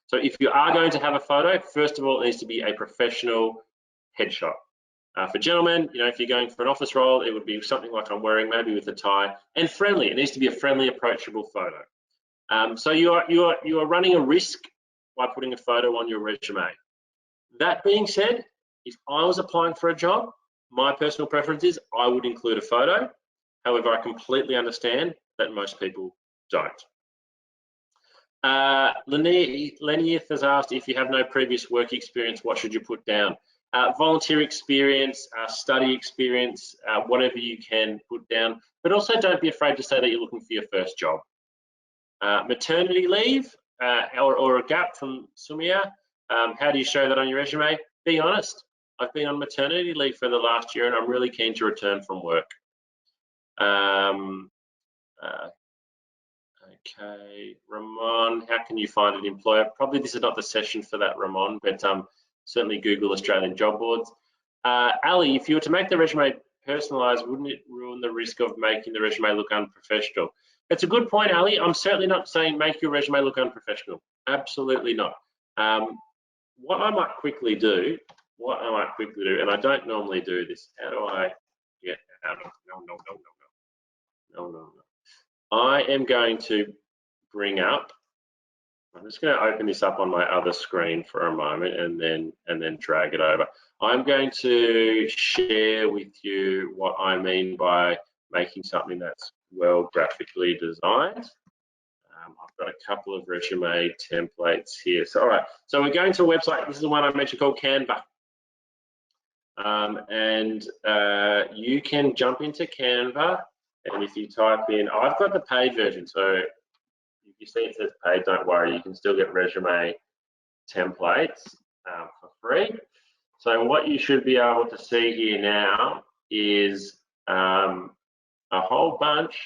So if you are going to have a photo, first of all, it needs to be a professional headshot. For gentlemen, if you're going for an office role, it would be something like I'm wearing, maybe with a tie, and friendly. It needs to be a friendly, approachable photo. So you are running a risk by putting a photo on your resume. That being said, if I was applying for a job, my personal preference is I would include a photo. However, I completely understand that most people don't. Lenith has asked, if you have no previous work experience, what should you put down? Volunteer experience, study experience, whatever you can put down, but also don't be afraid to say that you're looking for your first job. Maternity leave or a gap from Sumia, how do you show that on your resume? Be honest. I've been on maternity leave for the last year and I'm really keen to return from work. Okay, Ramon, how can you find an employer? Probably this is not the session for that, Ramon, but certainly Google Australian job boards. Ali, if you were to make the resume personalised, wouldn't it ruin the risk of making the resume look unprofessional? It's a good point, Ali. I'm certainly not saying make your resume look unprofessional. Absolutely not. What I might quickly do, and I don't normally do this. How do I get out of? No. I am going to bring up. I'm just going to open this up on my other screen for a moment and then drag it over. I'm going to share with you what I mean by making something that's well graphically designed. I've got a couple of resume templates here. So, all right, so we're going to a website. This is the one I mentioned called Canva. You can jump into Canva, and if you type in, I've got the paid version, so if you see it says paid, don't worry, you can still get resume templates for free. So what you should be able to see here now is a whole bunch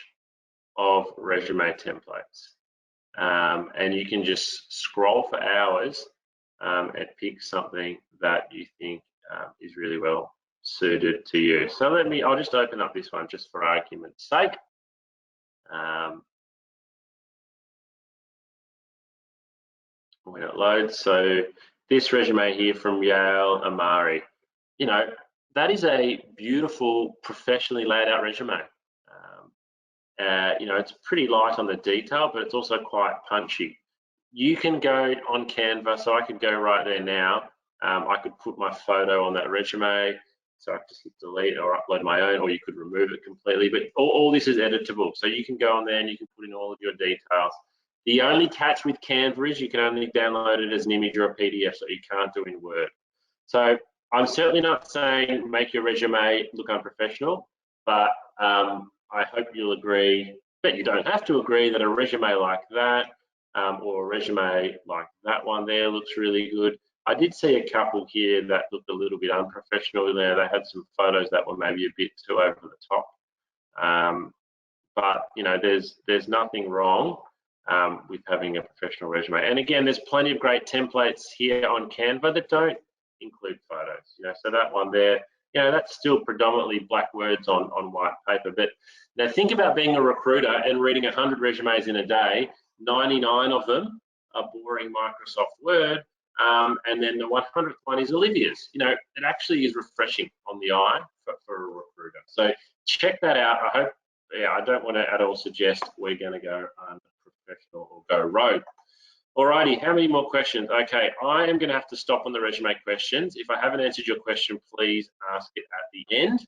of resume templates. And you can just scroll for hours and pick something that you think is really well suited to you. So I'll just open up this one just for argument's sake. When it loads, so this resume here from Yale Amari, that is a beautiful, professionally laid out resume. It's pretty light on the detail, but it's also quite punchy. You can go on Canva, so I could go right there now. I could put my photo on that resume, so I could just hit delete or upload my own, or you could remove it completely. But all this is editable, so you can go on there and you can put in all of your details. The only catch with Canva is you can only download it as an image or a PDF, so you can't do it in Word. So I'm certainly not saying make your resume look unprofessional, but I hope you'll agree, but you don't have to agree, that a resume like that or a resume like that one there looks really good. I did see a couple here that looked a little bit unprofessional there. They had some photos that were maybe a bit too over the top. But you know, there's nothing wrong with having a professional resume. And again, there's plenty of great templates here on Canva that don't include photos. You know, so that one there, you know, that's still predominantly black words on white paper. But now think about being a recruiter and reading 100 resumes in a day. 99 of them are boring Microsoft Word, and then the 100th one is Olivia's. You know, it actually is refreshing on the eye for a recruiter. So check that out. I hope. Yeah, I don't want to at all suggest we're going to go unprofessional or go rogue. Alrighty, how many more questions? Okay, I am going to have to stop on the resume questions. If I haven't answered your question, please ask it at the end,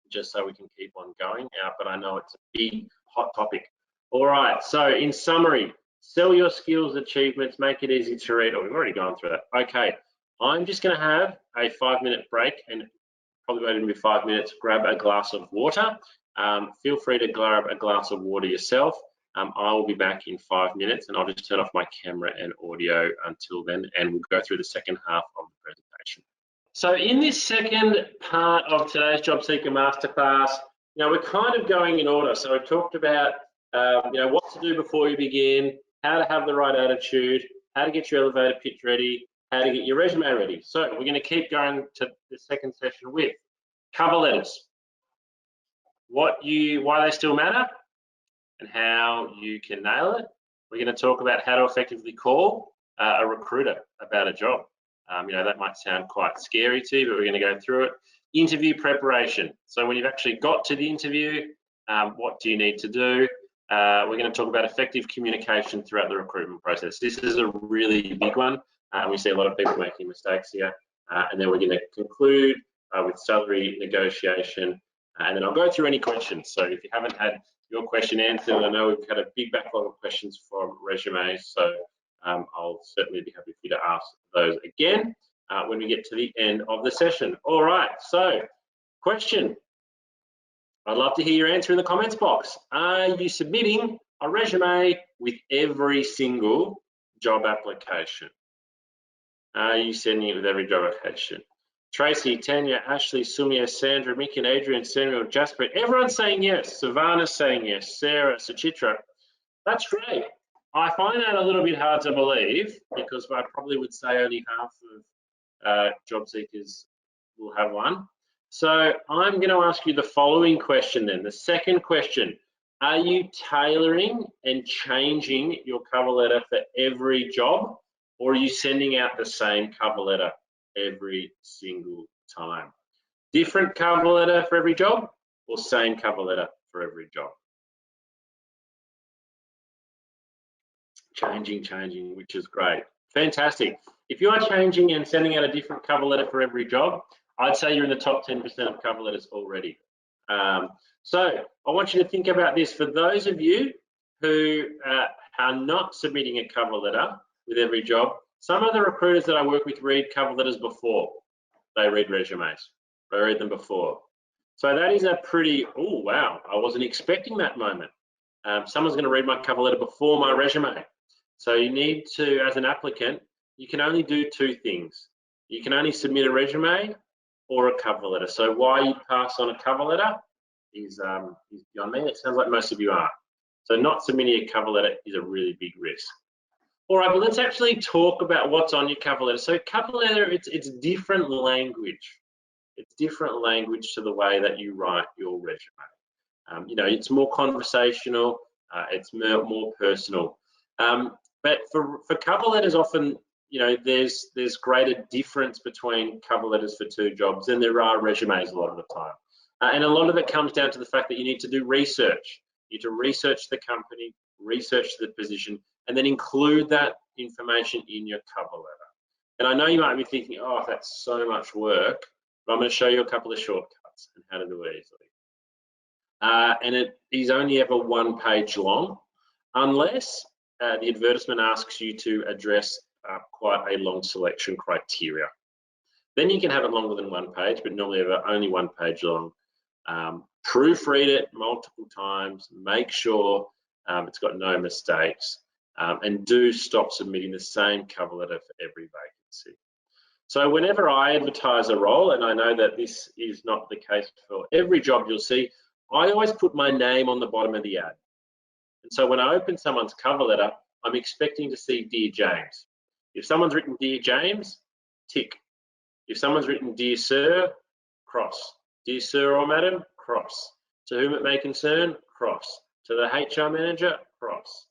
just so we can keep on going out, but I know it's a big, hot topic. All right, so in summary, sell your skills, achievements, make it easy to read. Oh, we've already gone through that. Okay, I'm just going to have a 5-minute break, and probably wait be 5 minutes, grab a glass of water. Feel free to grab a glass of water yourself. I will be back in 5 minutes, and I'll just turn off my camera and audio until then, and we'll go through the second half of the presentation. So in this second part of today's Job Seeker Masterclass, you know, we're kind of going in order. So we talked about, you know, what to do before you begin, how to have the right attitude, how to get your elevator pitch ready, how to get your resume ready. So we're going to keep going to the second session with cover letters. Why they still matter and how you can nail it. We're going to talk about how to effectively call a recruiter about a job. You know, that might sound quite scary to you, but we're going to go through it. Interview preparation. So when you've actually got to the interview, what do you need to do? We're going to talk about effective communication throughout the recruitment process. This is a really big one, and we see a lot of people making mistakes here. And then we're going to conclude with salary negotiation. And then I'll go through any questions. So if you haven't had your question answered, I know we've had a big backlog of questions from resumes, so I'll certainly be happy for you to ask those again when we get to the end of the session. All right, so question. I'd love to hear your answer in the comments box. Are you submitting a resume with every single job application? Are you sending it with every job application? Tracy, Tanya, Ashley, Sumia, Sandra, Mick and Adrian, Samuel, Jasper, everyone's saying yes. Savannah's saying yes. Sarah, Suchitra. That's great. I find that a little bit hard to believe, because I probably would say only half of job seekers will have one. So I'm going to ask you the following question then. The second question, are you tailoring and changing your cover letter for every job, or are you sending out the same cover letter every single time? Different cover letter for every job, or same cover letter for every job? Changing, which is great. Fantastic. If you are changing and sending out a different cover letter for every job, I'd say you're in the top 10% of cover letters already. So I want you to think about this. For those of you who are not submitting a cover letter with every job, some of the recruiters that I work with read cover letters before they read resumes. They read them before. So that is a pretty, oh wow, I wasn't expecting that moment. Someone's going to read my cover letter before my resume. So you need to, as an applicant, you can only do two things. You can only submit a resume or a cover letter. So why you pass on a cover letter is beyond me. It sounds like most of you are. So not submitting a cover letter is a really big risk. All right, but let's actually talk about what's on your cover letter. So cover letter, it's different language. It's different language to the way that you write your resume. You know, it's more conversational, it's more personal. But for cover letters, often, you know, there's greater difference between cover letters for two jobs than there are resumes a lot of the time. And a lot of it comes down to the fact that you need to do research. You need to research the company, research the position, and then include that information in your cover letter. And I know you might be thinking, oh, that's so much work, but I'm going to show you a couple of shortcuts and how to do it easily. And it is only ever 1 page long, unless the advertisement asks you to address quite a long selection criteria. Then you can have it longer than 1 page, but normally only 1 page long. Proofread it multiple times, make sure it's got no mistakes, and do stop submitting the same cover letter for every vacancy. So whenever I advertise a role, and I know that this is not the case for every job you'll see, I always put my name on the bottom of the ad. And so when I open someone's cover letter, I'm expecting to see Dear James. If someone's written Dear James, tick. If someone's written Dear Sir, cross. Dear Sir or Madam, cross. To whom it may concern, cross. To the HR manager, cross.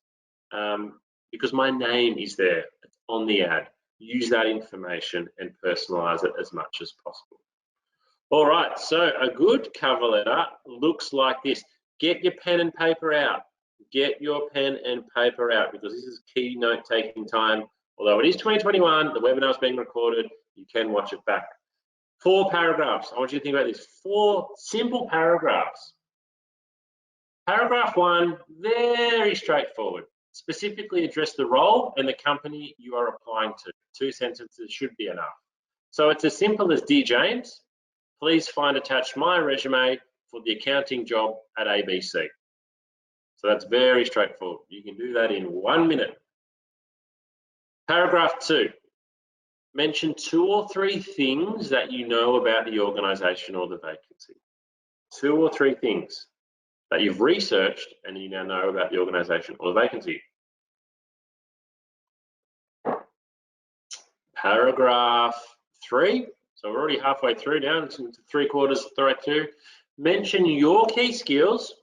Because my name is there, it's on the ad. Use that information and personalize it as much as possible. All right, so a good cover letter looks like this. Get your pen and paper out. Get your pen and paper out, because this is key note-taking time. Although it is 2021, the webinar is being recorded, you can watch it back. 4 paragraphs. I want you to think about this. 4 simple paragraphs. Paragraph 1, very straightforward. Specifically address the role and the company you are applying to. 2 sentences should be enough. So it's as simple as, Dear James, please find attached my resume for the accounting job at ABC. So that's very straightforward. You can do that in 1 minute. Paragraph 2, mention 2 or 3 things that you know about the organization or the vacancy. 2 or 3 things that you've researched and you now know about the organization or the vacancy. Paragraph 3, so we're already halfway through now, it's 3/4 the way through. Mention your key skills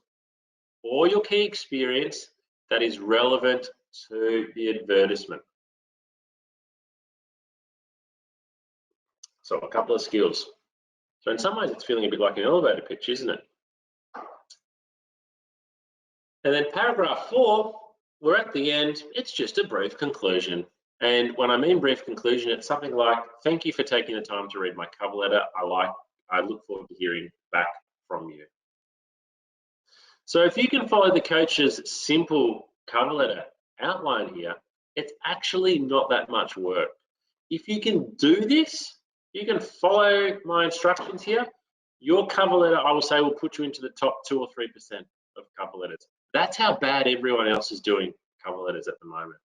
or your key experience that is relevant to the advertisement. So a couple of skills. So in some ways it's feeling a bit like an elevator pitch, isn't it? And then paragraph 4, we're at the end, it's just a brief conclusion. And when I mean brief conclusion, it's something like, thank you for taking the time to read my cover letter. I look forward to hearing back from you. So if you can follow the coach's simple cover letter outline here, it's actually not that much work. If you can do this, you can follow my instructions here, your cover letter, I will say, will put you into the top 2 or 3% of cover letters. That's how bad everyone else is doing cover letters at the moment.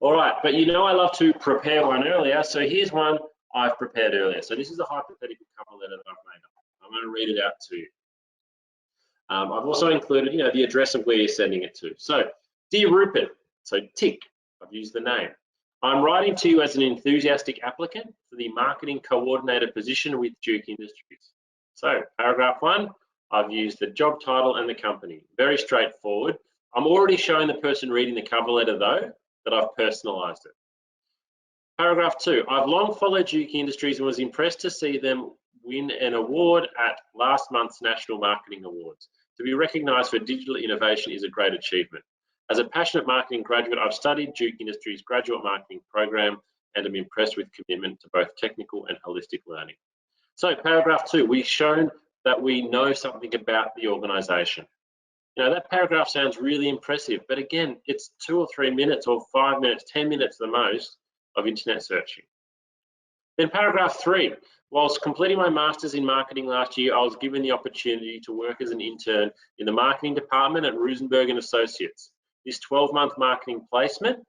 All right, but you know I love to prepare one earlier, so here's one I've prepared earlier. So this is a hypothetical cover letter that I've made up. I'm going to read it out to you. I've also included, the address of where you're sending it to. So, Dear Rupert, so tick, I've used the name. I'm writing to you as an enthusiastic applicant for the marketing coordinator position with Duke Industries. So, paragraph 1, I've used the job title and the company. Very straightforward. I'm already showing the person reading the cover letter, though, that I've personalized it. Paragraph 2, I've long followed Duke Industries and was impressed to see them win an award at last month's National Marketing Awards. To be recognized for digital innovation is a great achievement. As a passionate marketing graduate, I've studied Duke Industries' graduate marketing program and am impressed with commitment to both technical and holistic learning. So paragraph 2, we've shown that we know something about the organization. That paragraph sounds really impressive, but again, it's 2 or 3 minutes or 5 minutes, 10 minutes the most of internet searching. Then paragraph 3, whilst completing my master's in marketing last year, I was given the opportunity to work as an intern in the marketing department at Rosenberg & Associates. This 12-month marketing placement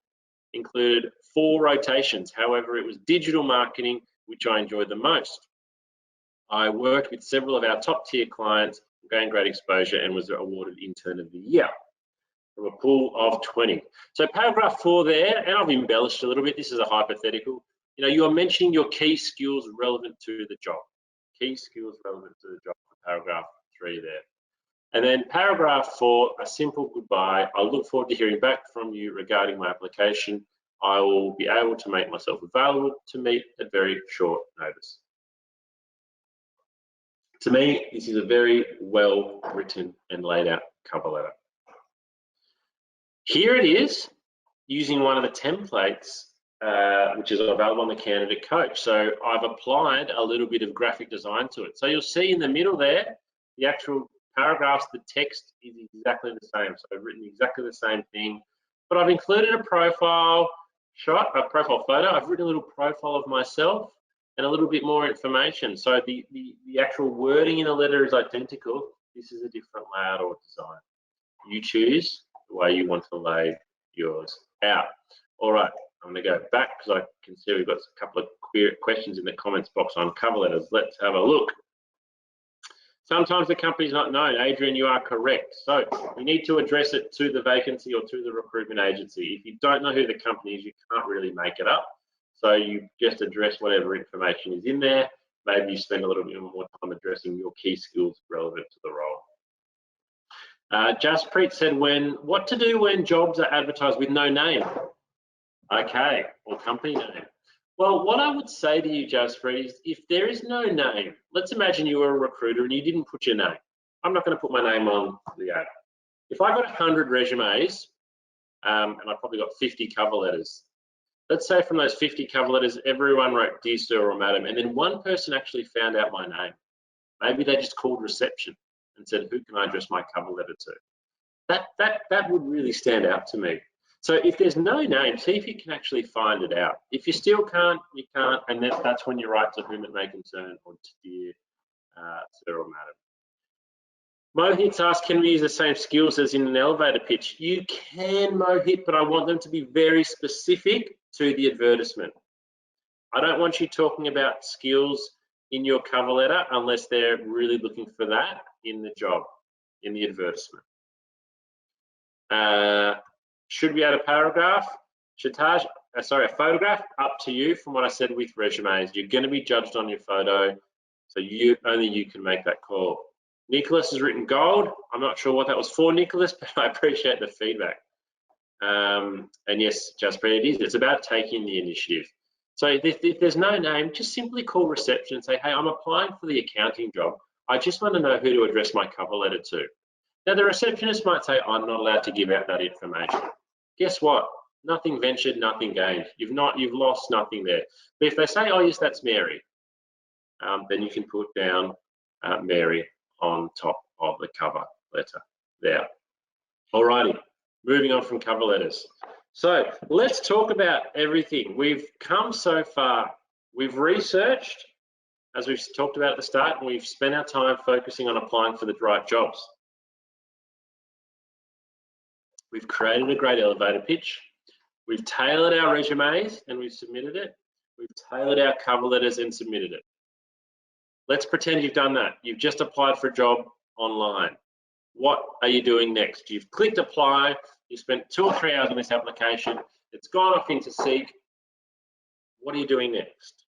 included 4 rotations. However, it was digital marketing, which I enjoyed the most. I worked with several of our top-tier clients, gained great exposure, and was awarded Intern of the Year from a pool of 20. So paragraph 4 there, and I've embellished a little bit. This is a hypothetical. You are mentioning your key skills relevant to the job. Key skills relevant to the job, paragraph 3 there. And then paragraph 4, a simple goodbye. I look forward to hearing back from you regarding my application. I will be able to make myself available to meet at very short notice. To me, this is a very well written and laid out cover letter. Here it is, using one of the templates which is available on the Candidate Coach. So I've applied a little bit of graphic design to it. So you'll see in the middle there, the actual paragraphs, the text is exactly the same. So I've written exactly the same thing. But I've included a profile shot, a profile photo. I've written a little profile of myself and a little bit more information. So the actual wording in the letter is identical. This is a different layout or design. You choose the way you want to lay yours out. All right, I'm going to go back because I can see we've got a couple of questions in the comments box on cover letters. Let's have a look. Sometimes the company's not known. Adrian, you are correct. So we need to address it to the vacancy or to the recruitment agency. If you don't know who the company is, you can't really make it up. So you just address whatever information is in there. Maybe you spend a little bit more time addressing your key skills relevant to the role. Jaspreet said, what to do when jobs are advertised with no name? Okay, or company name. Well, what I would say to you, Jaspreet, is if there is no name, let's imagine you were a recruiter and you didn't put your name. I'm not going to put my name on the ad. If I got 100 resumes, and I probably got 50 cover letters, let's say from those 50 cover letters, everyone wrote Dear Sir or Madam, and then one person actually found out my name. Maybe they just called reception and said, who can I address my cover letter to? That would really stand out to me. So if there's no name, see if you can actually find it out. If you still can't, you can't, and that's when you write to whom it may concern or to Dear Sir or Madam. Mohit's asked, can we use the same skills as in an elevator pitch? You can, Mohit, but I want them to be very specific to the advertisement. I don't want you talking about skills in your cover letter unless they're really looking for that in the job, in the advertisement. Should we add a paragraph? Shataj, sorry, a photograph? Up to you. From what I said with resumes, you're going to be judged on your photo, so only you can make that call. Nicholas has written gold. I'm not sure what that was for, Nicholas, but I appreciate the feedback. And yes, Jaspreet, it is. It's about taking the initiative. So if there's no name, just simply call reception and say, hey, I'm applying for the accounting job. I just want to know who to address my cover letter to. Now, the receptionist might say, I'm not allowed to give out that information. Guess what? Nothing ventured, nothing gained. You've lost nothing there. But if they say, oh, yes, that's Mary, then you can put down Mary on top of the cover letter there. Alrighty, moving on from cover letters. So let's talk about everything. We've come so far. We've researched, as we've talked about at the start, and we've spent our time focusing on applying for the right jobs. We've created a great elevator pitch. We've tailored our resumes and we've submitted it. We've tailored our cover letters and submitted it. Let's pretend you've done that. You've just applied for a job online. What are you doing next? You've clicked apply. You spent 2 or 3 hours on this application. It's gone off into Seek. What are you doing next?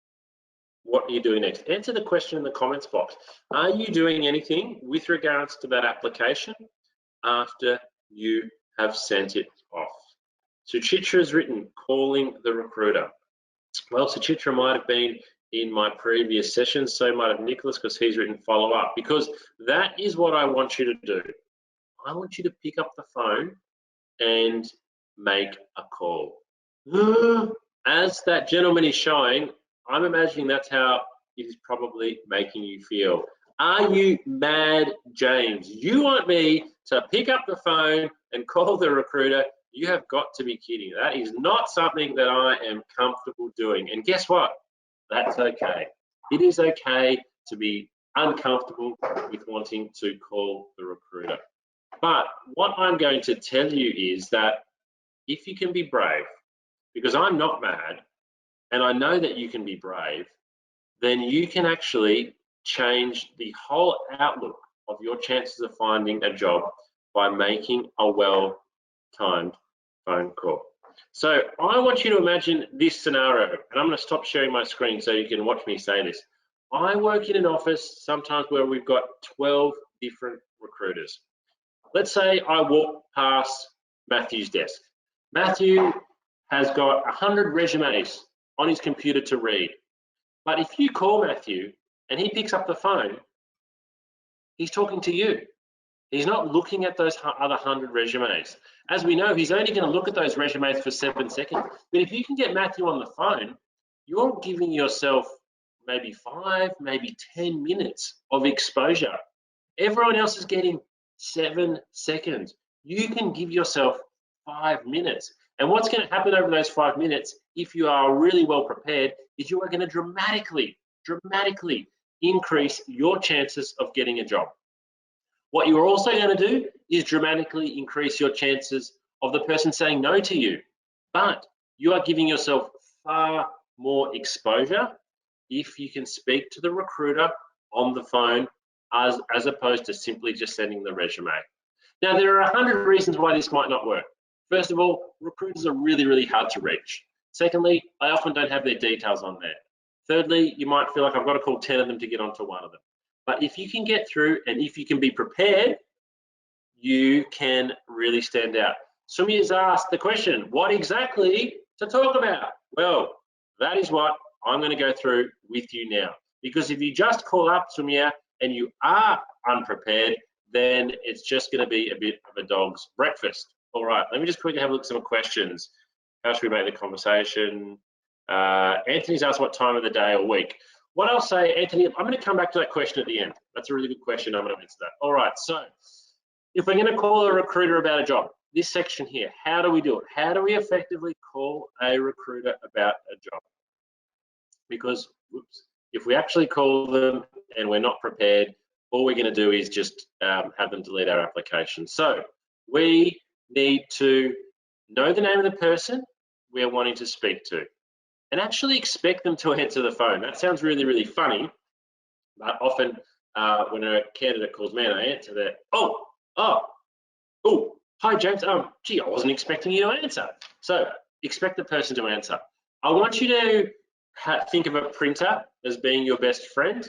What are you doing next? Answer the question in the comments box. Are you doing anything with regards to that application after you have sent it off? Suchitra has written, calling the recruiter. Well, Suchitra might have been in my previous sessions, so might have Nicholas, because he's written follow up, because that is what I want you to do. I want you to pick up the phone and make a call. As that gentleman is showing, I'm imagining that's how it is probably making you feel. Are you mad, James? You want me to pick up the phone and call the recruiter? You have got to be kidding. That is not something that I am comfortable doing. And guess what? That's okay. It is okay to be uncomfortable with wanting to call the recruiter. But what I'm going to tell you is that if you can be brave, because I'm not mad, and I know that you can be brave, then you can actually change the whole outlook of your chances of finding a job by making a well-timed phone call. So I want you to imagine this scenario, and I'm going to stop sharing my screen so you can watch me say this. I work in an office sometimes where we've got 12 different recruiters. Let's say I walk past Matthew's desk. Matthew has got 100 resumes on his computer to read. But if you call Matthew and he picks up the phone, he's talking to you. He's not looking at those other 100 resumes. As we know, he's only going to look at those resumes for 7 seconds. But if you can get Matthew on the phone, you're giving yourself maybe 5, maybe 10 minutes of exposure. Everyone else is getting 7 seconds. You can give yourself 5 minutes. And what's going to happen over those 5 minutes, if you are really well prepared, is you are going to dramatically increase your chances of getting a job. What you're also going to do is dramatically increase your chances of the person saying no to you. But you are giving yourself far more exposure if you can speak to the recruiter on the phone as opposed to simply just sending the resume. Now, there are 100 reasons why this might not work. First of all, recruiters are really hard to reach. Secondly, I often don't have their details on there. Thirdly, you might feel like I've got to call 10 of them to get onto one of them. But if you can get through and if you can be prepared, you can really stand out. Sumi has asked the question, what exactly to talk about? Well, that is what I'm going to go through with you now. Because if you just call up Sumia and you are unprepared, then it's just going to be a bit of a dog's breakfast. All right, let me just quickly have a look at some questions. How should we make the conversation? Anthony's asked what time of the day or week. What I'll say, Anthony, I'm going to come back to that question at the end. That's a really good question. I'm going to answer that. All right, so if we're going to call a recruiter about a job, this section here, how do we do it? How do we effectively call a recruiter about a job? Because, if we actually call them and we're not prepared, all we're going to do is just have them delete our application. So we need to know the name of the person we're wanting to speak to and actually expect them to answer the phone. That sounds really funny, but often when a candidate calls me and I answer that, oh, hi James, gee, I wasn't expecting you to answer. So expect the person to answer. I want you to think of a printer as being your best friend,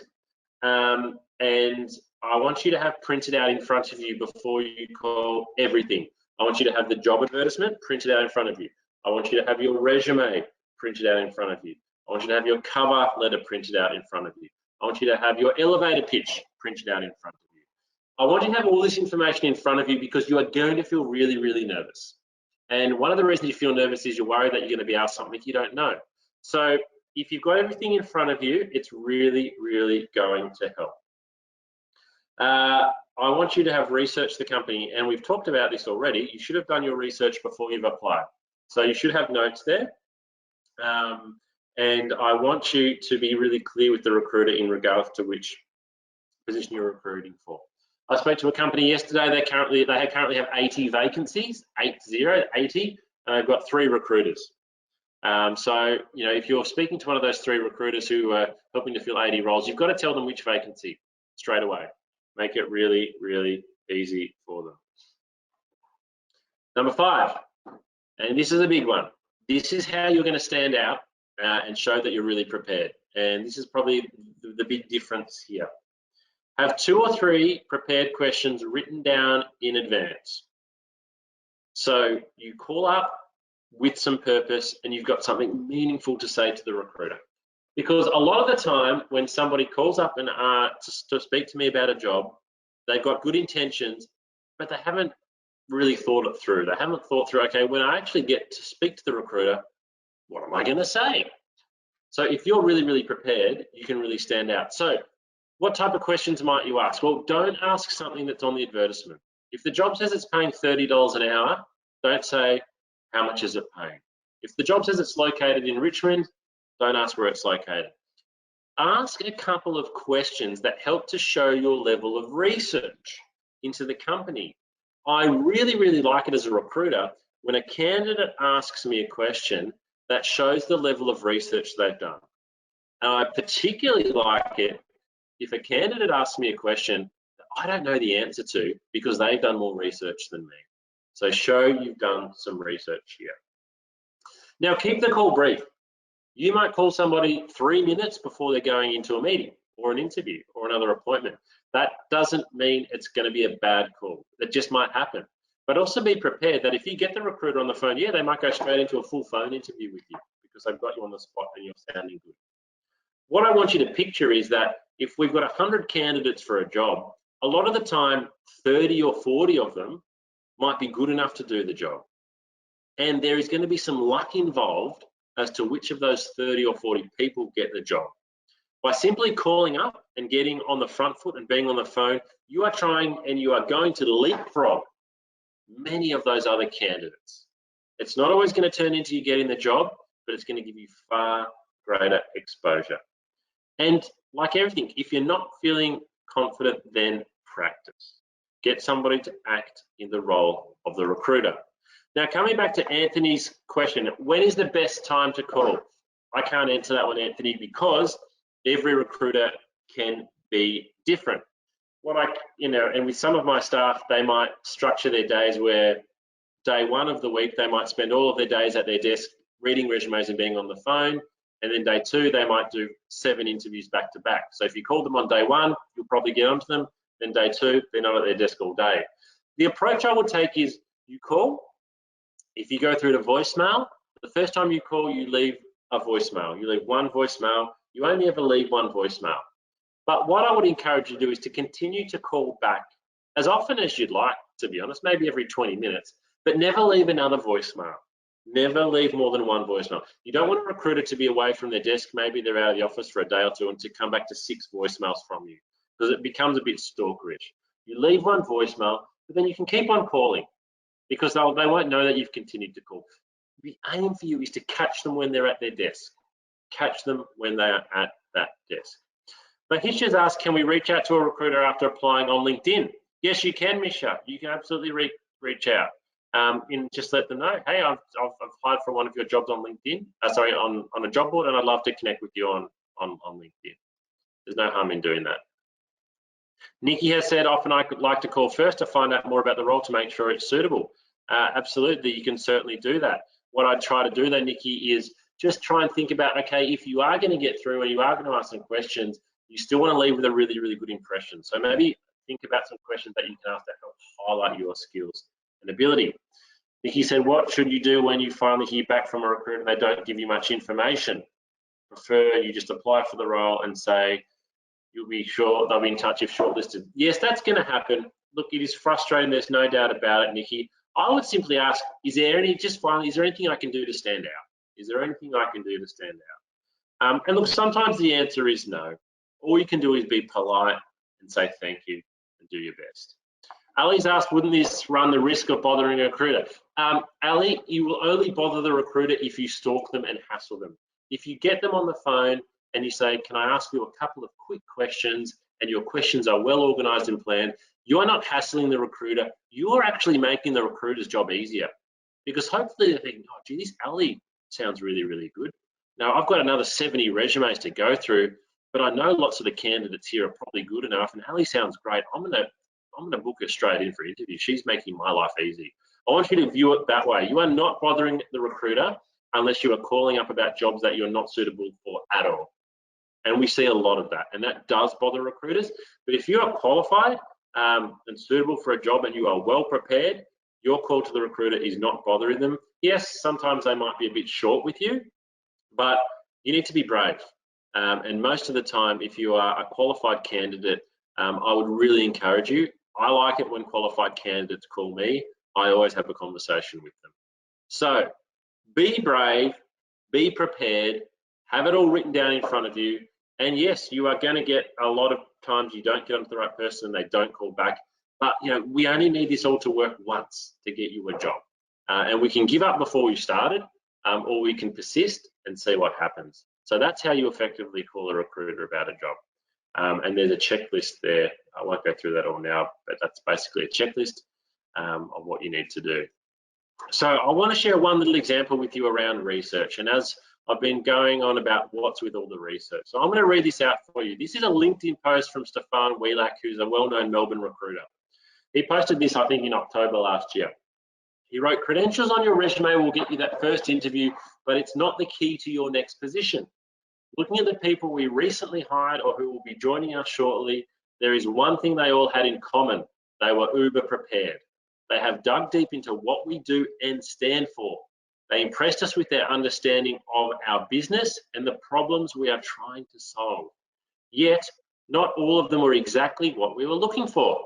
and I want you to have printed out in front of you before you call everything. I want you to have the job advertisement printed out in front of you. I want you to have your resume printed out in front of you. I want you to have your cover letter printed out in front of you. I want you to have your elevator pitch printed out in front of you. I want you to have all this information in front of you because you are going to feel really nervous. And one of the reasons you feel nervous is you're worried that you're going to be asked something you don't know. So if you've got everything in front of you, it's really going to help. I want you to have researched the company, and we've talked about this already. You should have done your research before you've applied. So you should have notes there. And I want you to be really clear with the recruiter in regards to which position you're recruiting for. I spoke to a company yesterday. They currently have 80 vacancies, 80, and they've got 3 recruiters. So, you know, if you're speaking to one of those 3 recruiters who are helping to fill 80 roles, you've got to tell them which vacancy straight away. Make it really easy for them. Number 5, and this is a big one. This is how you're going to stand out and show that you're really prepared. And this is probably the big difference here. Have 2 or 3 prepared questions written down in advance. So you call up with some purpose and you've got something meaningful to say to the recruiter. Because a lot of the time when somebody calls up and to speak to me about a job, they've got good intentions, but they haven't really thought it through. They haven't thought through, okay, when I actually get to speak to the recruiter, what am I going to say? So if you're really prepared, you can really stand out. So what type of questions might you ask? Well, don't ask something that's on the advertisement. If the job says it's paying $30 an hour, don't say, how much is it paying? If the job says it's located in Richmond, don't ask where it's located. Ask a couple of questions that help to show your level of research into the company. I really like it as a recruiter when a candidate asks me a question that shows the level of research they've done. And I particularly like it if a candidate asks me a question that I don't know the answer to because they've done more research than me. So show you've done some research here. Now keep the call brief. You might call somebody 3 minutes before they're going into a meeting or an interview or another appointment. That doesn't mean it's going to be a bad call. That just might happen. But also be prepared that if you get the recruiter on the phone, yeah, they might go straight into a full phone interview with you because they've got you on the spot and you're sounding good. What I want you to picture is that if we've got 100 candidates for a job, a lot of the time, 30 or 40 of them might be good enough to do the job. And there is going to be some luck involved as to which of those 30 or 40 people get the job. By simply calling up and getting on the front foot and being on the phone, you are trying and you are going to leapfrog many of those other candidates. It's not always going to turn into you getting the job, but it's going to give you far greater exposure. And like everything, if you're not feeling confident, then practice. Get somebody to act in the role of the recruiter. Now, coming back to Anthony's question, when is the best time to call? I can't answer that one, Anthony, because every recruiter can be different. And with some of my staff, they might structure their days where day one of the week, they might spend all of their days at their desk reading resumes and being on the phone. And then day two, they might do 7 interviews back to back. So if you call them on day one, you'll probably get onto them. Then day two, they're not at their desk all day. The approach I would take is you call. If you go through to voicemail, the first time you call, you leave a voicemail. You leave one voicemail. You only ever leave one voicemail. But what I would encourage you to do is to continue to call back as often as you'd like, to be honest, maybe every 20 minutes, but never leave another voicemail. Never leave more than one voicemail. You don't want a recruiter to be away from their desk, maybe they're out of the office for a day or two, and to come back to 6 voicemails from you, because it becomes a bit stalkerish. You leave one voicemail, but then you can keep on calling, because they won't know that you've continued to call. The aim for you is to catch them when they're at their desk. Catch them when they are at that desk. But Hisha's asked, can we reach out to a recruiter after applying on LinkedIn? Yes, you can, Misha. You can absolutely reach out. And just let them know, hey, I've applied for one of your jobs on LinkedIn, on a job board, and I'd love to connect with you on LinkedIn. There's no harm in doing that. Nikki has said, often I could like to call first to find out more about the role to make sure it's suitable. Absolutely, you can certainly do that. What I'd try to do though, Nikki, is just try and think about, okay, if you are going to get through and you are going to ask some questions, you still want to leave with a really, really good impression. So maybe think about some questions that you can ask that help highlight your skills and ability. Nikki said, what should you do when you finally hear back from a recruiter and they don't give you much information? Prefer you just apply for the role and say, you'll be sure they'll be in touch if shortlisted. Yes, that's going to happen. Look, it is frustrating. There's no doubt about it, Nikki. I would simply ask, is there anything I can do to stand out? Is there anything I can do to stand out? And look, sometimes the answer is no. All you can do is be polite and say thank you and do your best. Ali's asked, wouldn't this run the risk of bothering a recruiter? Ali, you will only bother the recruiter if you stalk them and hassle them. If you get them on the phone and you say, can I ask you a couple of quick questions, and your questions are well organized and planned, you're not hassling the recruiter, you're actually making the recruiter's job easier. Because hopefully they're thinking, oh, gee, this Ali sounds really, really good. Now, I've got another 70 resumes to go through, but I know lots of the candidates here are probably good enough, and Ali sounds great. I'm gonna book her straight in for an interview. She's making my life easy. I want you to view it that way. You are not bothering the recruiter unless you are calling up about jobs that you're not suitable for at all. And we see a lot of that, and that does bother recruiters. But if you are qualified and suitable for a job and you are well prepared, your call to the recruiter is not bothering them. Yes, sometimes they might be a bit short with you, but you need to be brave. And most of the time, if you are a qualified candidate, I would really encourage you. I like it when qualified candidates call me. I always have a conversation with them. So be brave, be prepared, have it all written down in front of you. And yes, you are going to get a lot of times you don't get onto the right person and they don't call back. But we only need this all to work once to get you a job. And we can give up before we started, or we can persist and see what happens. So that's how you effectively call a recruiter about a job. And there's a checklist there. I won't go through that all now, but that's basically a checklist of what you need to do. So I want to share one little example with you around research. And as I've been going on about what's with all the research. So I'm going to read this out for you. This is a LinkedIn post from Stefan Wheelack, who's a well-known Melbourne recruiter. He posted this, I think, in October last year. He wrote, credentials on your resume will get you that first interview, but it's not the key to your next position. Looking at the people we recently hired or who will be joining us shortly, there is one thing they all had in common. They were uber prepared. They have dug deep into what we do and stand for. They impressed us with their understanding of our business and the problems we are trying to solve. Yet, not all of them were exactly what we were looking for.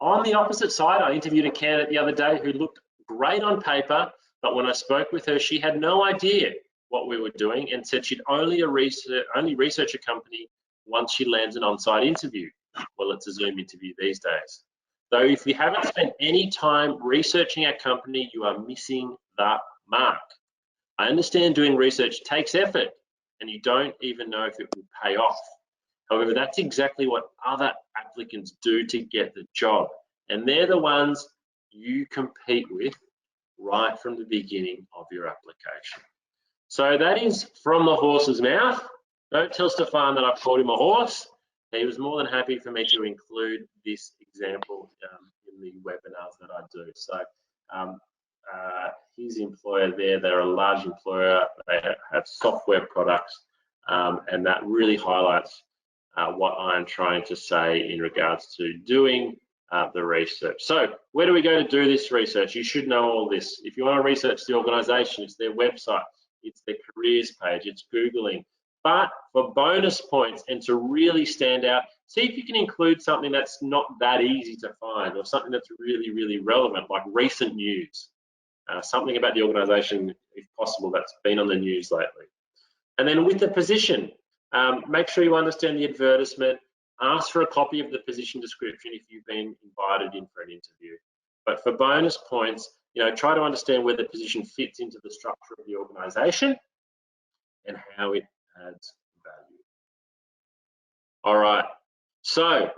On the opposite side, I interviewed a candidate the other day who looked great on paper, but when I spoke with her, she had no idea what we were doing and said she'd only research a company once she lands an on-site interview. Well, it's a Zoom interview these days. So if you haven't spent any time researching our company, you are missing the mark. I understand doing research takes effort and you don't even know if it will pay off. However, that's exactly what other applicants do to get the job. And they're the ones you compete with right from the beginning of your application. So that is from the horse's mouth. Don't tell Stefan that I've called him a horse. He was more than happy for me to include this example in the webinars that I do. So his employer there, they're a large employer. They have software products, and that really highlights what I'm trying to say in regards to doing the research. So where do we go to do this research? You should know all this. If you want to research the organization, it's their website, it's their careers page, it's Googling. But for bonus points and to really stand out, see if you can include something that's not that easy to find or something that's really, really relevant, like recent news. Something about the organization, if possible, that's been on the news lately. And then with the position, make sure you understand the advertisement. Ask for a copy of the position description if you've been invited in for an interview. But for bonus points, try to understand where the position fits into the structure of the organization and how it adds value. All right, so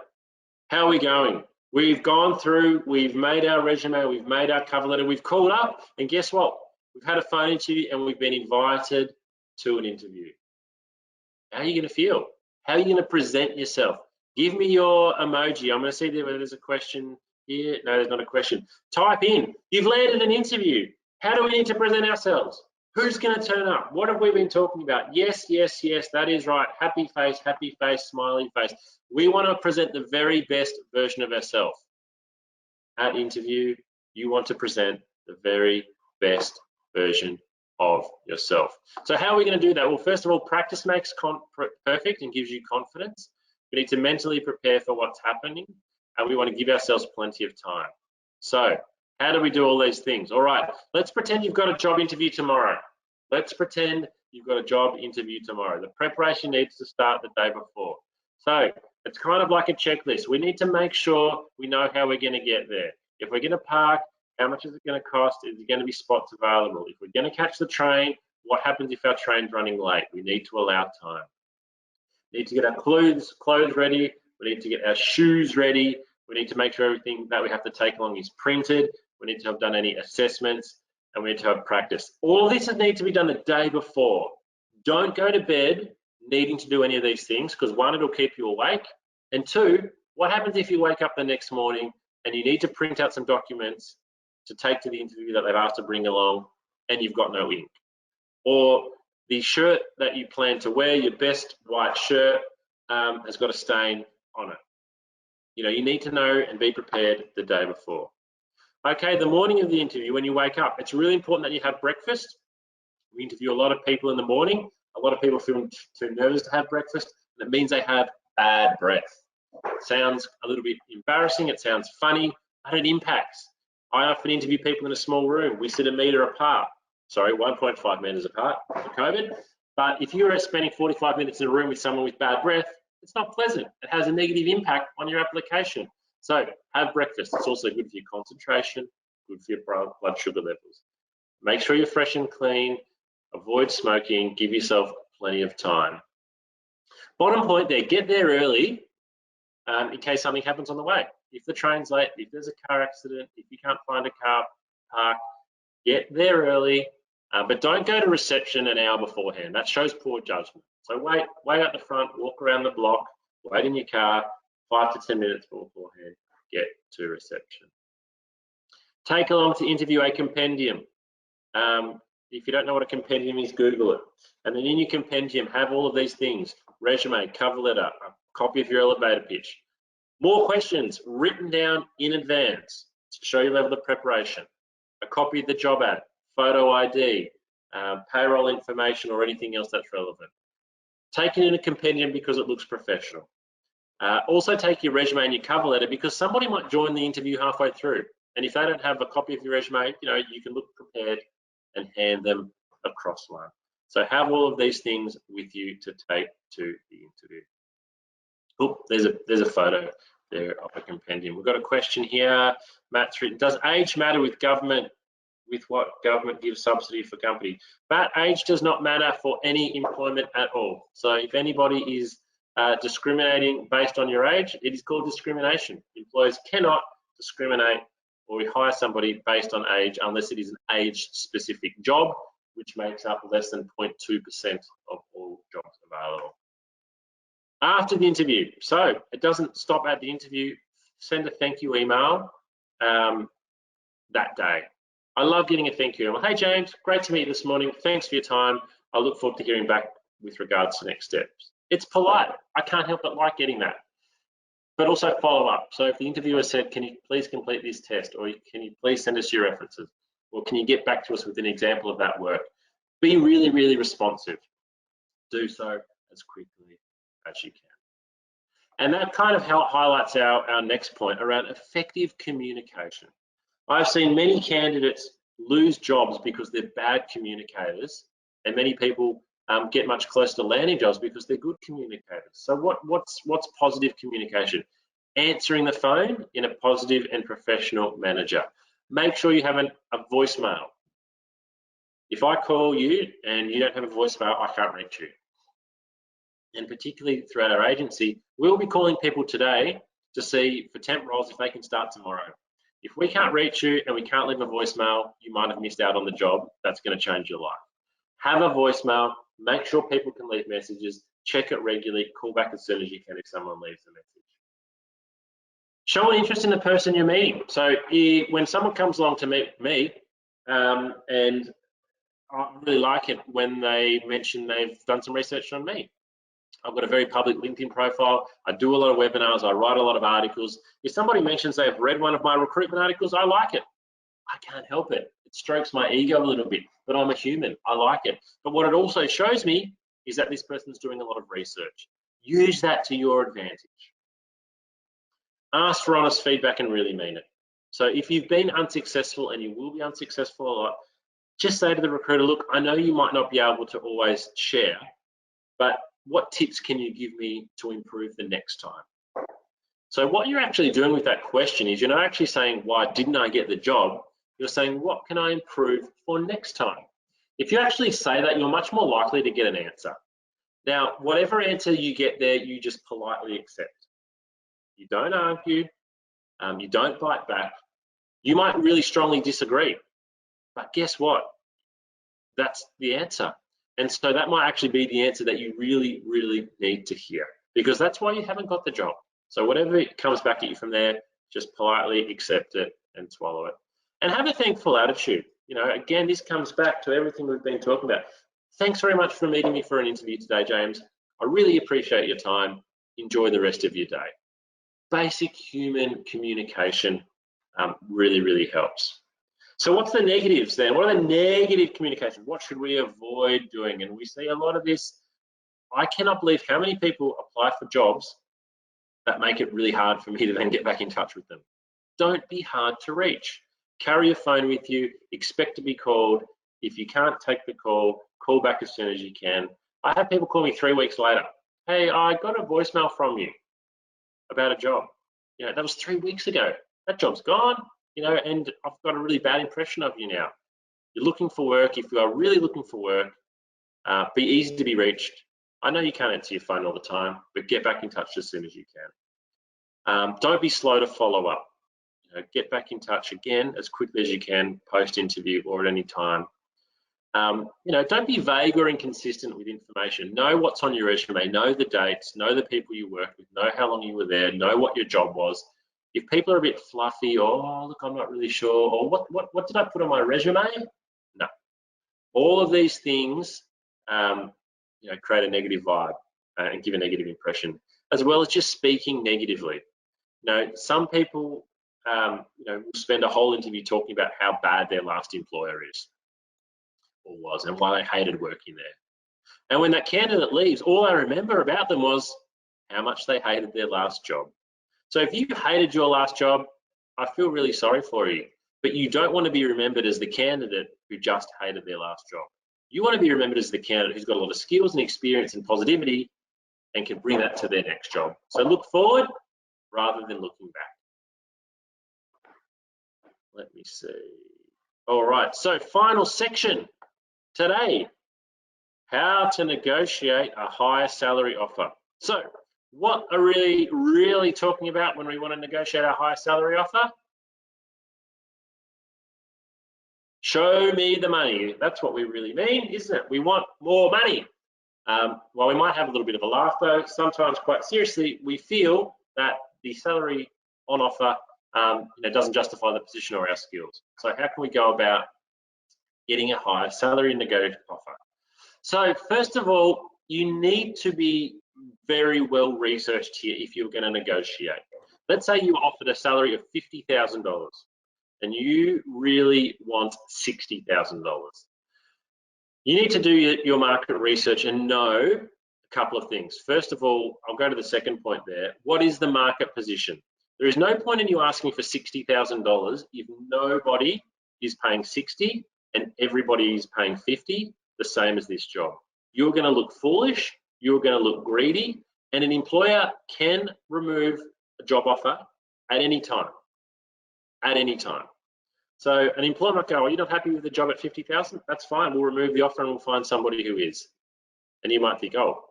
how are we going? We've gone through, we've made our resume, we've made our cover letter, we've called up, and guess what? We've had a phone interview and we've been invited to an interview. How are you going to feel? How are you going to present yourself? Give me your emoji. I'm going to see whether there's a question here. No, there's not a question. Type in, you've landed an interview. How do we need to present ourselves? Who's going to turn up? What have we been talking about? Yes, yes, yes, that is right. Happy face, smiley face. We want to present the very best version of ourselves. At interview, you want to present the very best version of yourself. So how are we going to do that? Well, first of all, practice makes perfect and gives you confidence. We need to mentally prepare for what's happening, and we want to give ourselves plenty of time. So how do we do all these things? All right, let's pretend you've got a job interview tomorrow. Let's pretend you've got a job interview tomorrow. The preparation needs to start the day before. So it's kind of like a checklist. We need to make sure we know how we're going to get there. If we're going to park, how much is it going to cost? Is there going to be spots available? If we're going to catch the train, what happens if our train's running late? We need to allow time. We need to get our clothes ready. We need to get our shoes ready. We need to make sure everything that we have to take along is printed. We need to have done any assessments, and we need to have practice. All of this needs to be done the day before. Don't go to bed needing to do any of these things, because one, it'll keep you awake, and two, what happens if you wake up the next morning and you need to print out some documents to take to the interview that they've asked to bring along, and you've got no ink? Or the shirt that you plan to wear, your best white shirt, has got a stain on it. You need to know and be prepared the day before. Okay, the morning of the interview, when you wake up, it's really important that you have breakfast. We interview a lot of people in the morning. A lot of people feel too nervous to have breakfast, and it means they have bad breath. It sounds a little bit embarrassing, it sounds funny, but it impacts. I often interview people in a small room. We sit 1 meter apart. Sorry, 1.5 meters apart for COVID. But if you're spending 45 minutes in a room with someone with bad breath, it's not pleasant. It has a negative impact on your application. So have breakfast. It's also good for your concentration, good for your blood sugar levels. Make sure you're fresh and clean. Avoid smoking. Give yourself plenty of time. Bottom point there, get there early in case something happens on the way. If the train's late, if there's a car accident, if you can't find a car park, get there early, but don't go to reception an hour beforehand. That shows poor judgment. So wait out the front, walk around the block, wait in your car, 5 to 10 minutes beforehand, get to reception. Take along to interview a compendium. If you don't know what a compendium is, Google it. And then in your compendium, have all of these things: resume, cover letter, a copy of your elevator pitch. More questions written down in advance to show your level of preparation. A copy of the job ad, photo ID, payroll information, or anything else that's relevant. Take it in a compendium because it looks professional. Also take your resume and your cover letter, because somebody might join the interview halfway through. And if they don't have a copy of your resume, you can look prepared and hand them across one. So have all of these things with you to take to the interview. Oh, there's a photo there of a compendium. We've got a question here. Matt's written, does age matter with government with what government gives subsidy for company. But age does not matter for any employment at all. So if anybody is discriminating based on your age, it is called discrimination. Employers cannot discriminate or hire somebody based on age unless it is an age-specific job, which makes up less than 0.2% of all jobs available. After the interview, so it doesn't stop at the interview, send a thank you email that day. I love getting a thank you email. Hey James, great to meet you this morning. Thanks for your time. I look forward to hearing back with regards to next steps. It's polite. I can't help but like getting that. But also follow up. So if the interviewer said, can you please complete this test, or can you please send us your references, or can you get back to us with an example of that work? Be really, really responsive. Do so as quickly as you can. And that kind of highlights our next point around effective communication. I've seen many candidates lose jobs because they're bad communicators, and many people get much closer to landing jobs because they're good communicators. So what's positive communication? Answering the phone in a positive and professional manner. Make sure you have a voicemail. If I call you and you don't have a voicemail, I can't reach you. And particularly throughout our agency, we'll be calling people today to see for temp roles if they can start tomorrow. If we can't reach you and we can't leave a voicemail, you might have missed out on the job. That's going to change your life. Have a voicemail, make sure people can leave messages, check it regularly, call back as soon as you can if someone leaves a message. Show an interest in the person you're meeting. So when someone comes along to meet me, and I really like it when they mention they've done some research on me. I've got a very public LinkedIn profile. I do a lot of webinars. I write a lot of articles. If somebody mentions they've read one of my recruitment articles, I like it. I can't help it. It strokes my ego a little bit, but I'm a human. I like it. But what it also shows me is that this person's doing a lot of research. Use that to your advantage. Ask for honest feedback and really mean it. So if you've been unsuccessful, and you will be unsuccessful a lot, just say to the recruiter, look, I know you might not be able to always share, but what tips can you give me to improve the next time? So what you're actually doing with that question is you're not actually saying, why didn't I get the job? You're saying, what can I improve for next time? If you actually say that, you're much more likely to get an answer. Now, whatever answer you get there, you just politely accept. You don't argue, you don't bite back. You might really strongly disagree, but guess what? That's the answer. And so that might actually be the answer that you really, really need to hear, because that's why you haven't got the job. So whatever comes back at you from there, just politely accept it and swallow it. And have a thankful attitude. You know, again, this comes back to everything we've been talking about. Thanks very much for meeting me for an interview today, James. I really appreciate your time. Enjoy the rest of your day. Basic human communication really, really helps. So what's the negatives then? What are the negative communications? What should we avoid doing? And we see a lot of this. I cannot believe how many people apply for jobs that make it really hard for me to then get back in touch with them. Don't be hard to reach. Carry your phone with you, expect to be called. If you can't take the call, call back as soon as you can. I have people call me 3 weeks later. Hey, I got a voicemail from you about a job. You know, that was 3 weeks ago. That job's gone. You know, and I've got a really bad impression of you now. You're looking for work. If you are really looking for work, be easy to be reached. I know you can't answer your phone all the time, but get back in touch as soon as you can. Don't be slow to follow up. You know, get back in touch again as quickly as you can, post-interview or at any time. You know, don't be vague or inconsistent with information. Know what's on your resume. Know the dates. Know the people you worked with. Know how long you were there. Know what your job was. If people are a bit fluffy, or oh, look, I'm not really sure, or what did I put on my resume? No. All of these things, you know, create a negative vibe and give a negative impression, as well as just speaking negatively. You know, some people, you know, will spend a whole interview talking about how bad their last employer is or was, and why they hated working there. And when that candidate leaves, all I remember about them was how much they hated their last job. So if you hated your last job, I feel really sorry for you, but you don't want to be remembered as the candidate who just hated their last job. You want to be remembered as the candidate who's got a lot of skills and experience and positivity and can bring that to their next job. So look forward rather than looking back. Let me see. All right, so final section today, how to negotiate a higher salary offer. So what are we really talking about when we want to negotiate a higher salary offer? Show me the money. That's what we really mean, isn't it? We want more money. While we might have a little bit of a laugh though, sometimes quite seriously, we feel that the salary on offer doesn't justify the position or our skills. So how can we go about getting a higher salary negotiation offer? So first of all, you need to be very well researched here if you're going to negotiate. Let's say you offered a salary of $50,000 and you really want $60,000. You need to do your market research and know a couple of things. First of all, I'll go to the second point there. What is the market position? There is no point in you asking for $60,000 if nobody is paying 60 and everybody is paying 50, the same as this job. You're going to look foolish, you're going to look greedy, and an employer can remove a job offer at any time. At any time. So an employer might go, "Oh, you're not happy with the job at 50,000? That's fine. We'll remove the offer and we'll find somebody who is." And you might think, "Oh,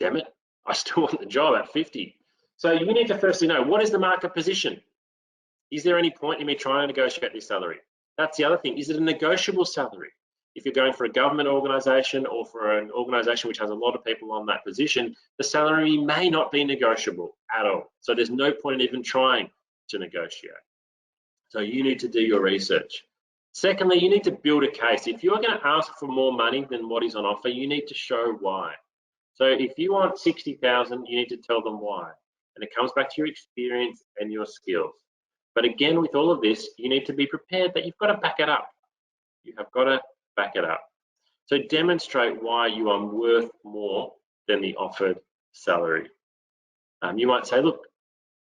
damn it, I still want the job at 50." So you need to firstly know, what is the market position? Is there any point in me trying to negotiate this salary? That's the other thing. Is it a negotiable salary? If you're going for a government organisation or for an organisation which has a lot of people on that position, the salary may not be negotiable at all. So there's no point in even trying to negotiate. So you need to do your research. Secondly, you need to build a case. If you're going to ask for more money than what is on offer, you need to show why. So if you want 60,000, you need to tell them why. And it comes back to your experience and your skills. But again, with all of this, you need to be prepared that you've got to back it up. You have got to back it up. So demonstrate why you are worth more than the offered salary. You might say, look,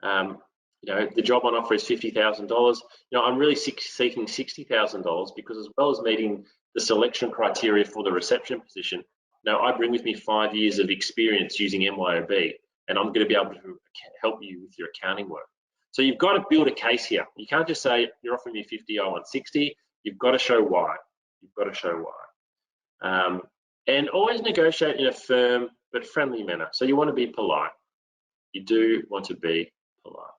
the job on offer is $50,000. I'm really seeking $60,000 because, as well as meeting the selection criteria for the reception position, I bring with me 5 years of experience using MYOB, and I'm going to be able to help you with your accounting work. So you've got to build a case here. You can't just say, "You're offering me 50, I want 60. You've got to show why. You've got to show why. And always negotiate in a firm but friendly manner. So you want to be polite. You do want to be polite.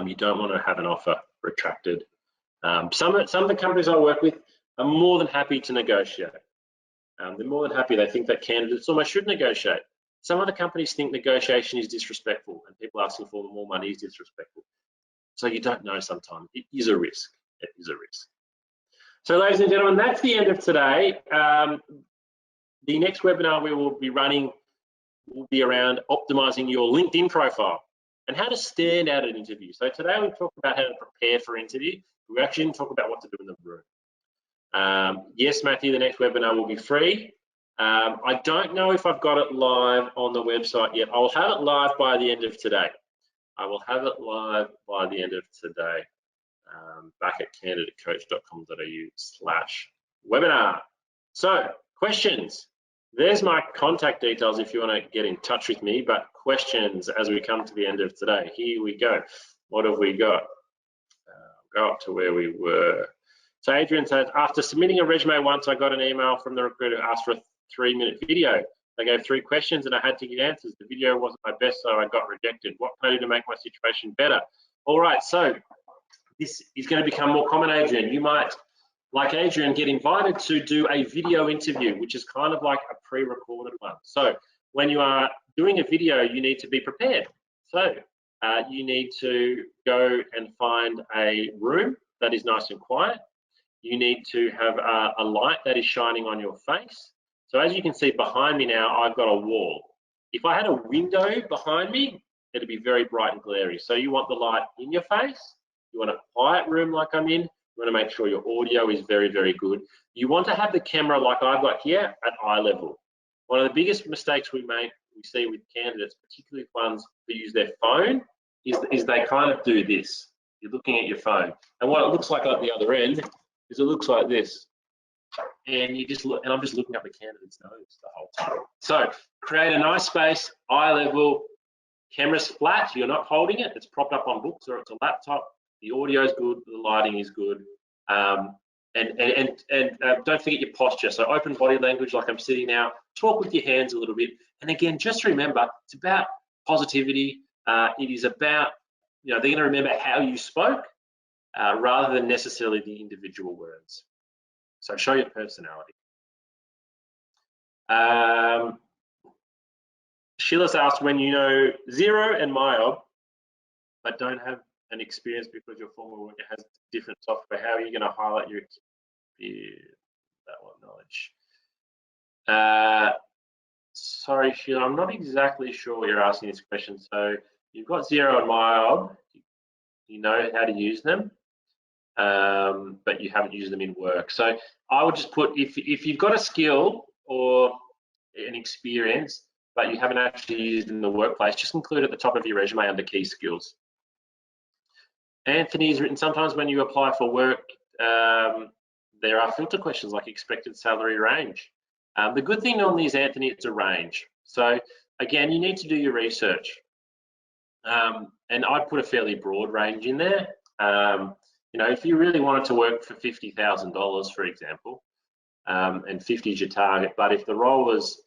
You don't want to have an offer retracted. Some of the companies I work with are more than happy to negotiate. They're more than happy. They think that candidates almost should negotiate. Some other companies think negotiation is disrespectful and people asking for more money is disrespectful. So you don't know sometimes. It is a risk. It is a risk. So ladies and gentlemen, that's the end of today. The next webinar we will be running will be around optimizing your LinkedIn profile and how to stand out at an interview. So today we talked about how to prepare for an interview. We actually didn't talk about what to do in the room. Yes, Matthew, the next webinar will be free. I don't know if I've got it live on the website yet. I'll have it live by the end of today. I will have it live by the end of today, back at candidatecoach.com.au/webinar. So questions. There's my contact details if you want to get in touch with me, but questions as we come to the end of today. Here we go. What have we got? Go up to where we were. So Adrian says, after submitting a resume once, I got an email from the recruiter who asked for a 3-minute video. They gave 3 questions and I had to give answers. The video wasn't my best, so I got rejected. What can I do to make my situation better? All right, so this is going to become more common, Adrian. You might, like Adrian, get invited to do a video interview, which is kind of like a pre-recorded one. So when you are doing a video, you need to be prepared. So you need to go and find a room that is nice and quiet. You need to have a light that is shining on your face. So as you can see behind me now, I've got a wall. If I had a window behind me, it'd be very bright and glary. So you want the light in your face. You want a quiet room like I'm in. You want to make sure your audio is very, very good. You want to have the camera like I've got here at eye level. One of the biggest mistakes we see with candidates, particularly ones who use their phone, is they kind of do this. You're looking at your phone. And what it looks like at the other end is it looks like this. And you just look, and I'm just looking up the candidate's nose the whole time. So create a nice space, eye level, camera's flat, you're not holding it, it's propped up on books or it's a laptop. The audio is good, the lighting is good, and don't forget your posture. So open body language, like I'm sitting now. Talk with your hands a little bit, and again, just remember, it's about positivity. It is about, they're going to remember how you spoke rather than necessarily the individual words. So show your personality. Sheila's asked, when you know Xero and MyOb, but don't have an experience because your former worker has different software, how are you going to highlight your knowledge? Sorry, Sheila, I'm not exactly sure what you're asking this question. So you've got Xero and MyOb, you know how to use them, but you haven't used them in work. So I would just put, if you've got a skill or an experience, but you haven't actually used in the workplace, just include at the top of your resume under key skills. Anthony's written, sometimes when you apply for work, there are filter questions like expected salary range. The good thing on these, Anthony, it's a range. So again, you need to do your research. And I'd put a fairly broad range in there. If you really wanted to work for $50,000, for example, and 50 is your target, but if the role was,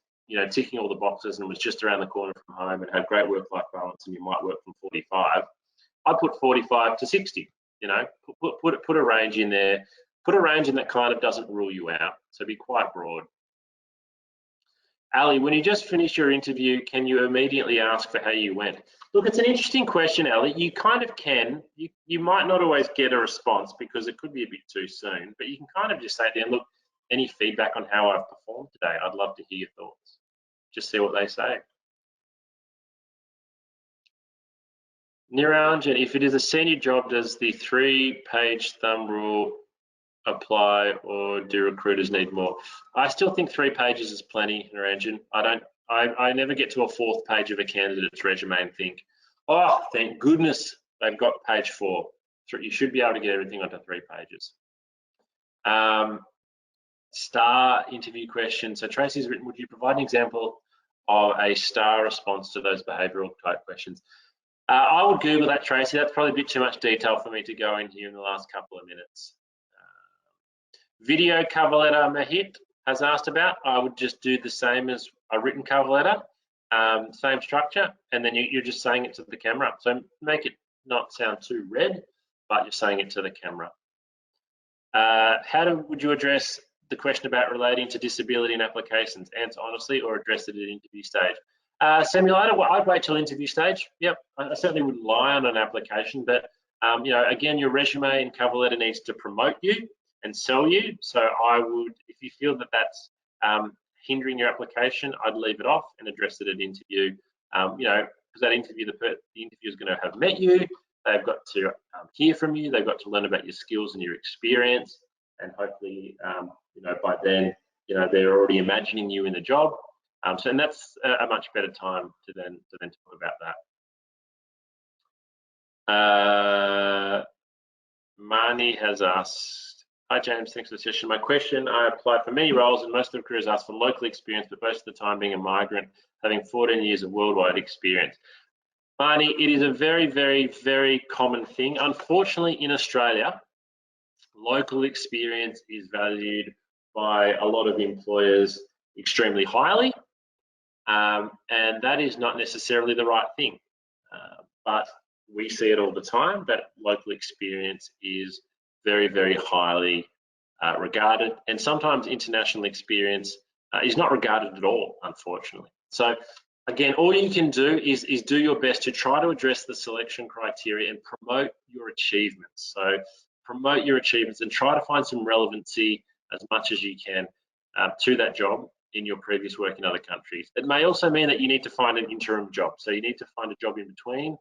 ticking all the boxes and was just around the corner from home and had great work-life balance, and you might work from 45, I'd put 45 to 60. Put a range in there. Put a range in that kind of doesn't rule you out. So be quite broad. Ali, when you just finish your interview, can you immediately ask for how you went? Look, it's an interesting question, Ali. You kind of can. You might not always get a response because it could be a bit too soon, but you can kind of just say to them, look, any feedback on how I've performed today? I'd love to hear your thoughts. Just see what they say. Niranjan, if it is a senior job, does the 3-page thumb rule apply, or do recruiters need more? I still think 3 pages is plenty, Niranjan. I never get to a 4th page of a candidate's resume and think, oh, thank goodness they've got page 4. You should be able to get everything onto 3 pages. Star interview question. So Tracy's written, would you provide an example of a star response to those behavioural type questions? I would Google that, Tracy. That's probably a bit too much detail for me to go in here in the last couple of minutes. Video cover letter, Mahit has asked about. I would just do the same as a written cover letter, same structure, and then you're just saying it to the camera. So make it not sound too red, but you're saying it to the camera. Would you address the question about relating to disability in applications? Answer honestly or address it at interview stage? Samuel, I'd wait till interview stage. Yep, I certainly wouldn't lie on an application, but again, your resume and cover letter needs to promote you and sell you. So I would, if you feel that that's hindering your application, I'd leave it off and address it at interview. Because that interview, the interviewer is going to have met you. They've got to hear from you. They've got to learn about your skills and your experience, and hopefully, by then, they're already imagining you in the job. And that's a much better time to then talk about that. Marnie has asked, hi James, thanks for the session. My question, I applied for many roles and most of the recruiters asked for local experience, but most of the time being a migrant, having 14 years of worldwide experience. Marnie, it is a very, very, very common thing. Unfortunately, in Australia, local experience is valued by a lot of employers extremely highly, and that is not necessarily the right thing. But we see it all the time, that local experience is very, very highly regarded, and sometimes international experience is not regarded at all, unfortunately. So again, all you can do is do your best to try to address the selection criteria and promote your achievements. So promote your achievements and try to find some relevancy as much as you can to that job in your previous work in other countries. It may also mean that you need to find an interim job. So you need to find a job in between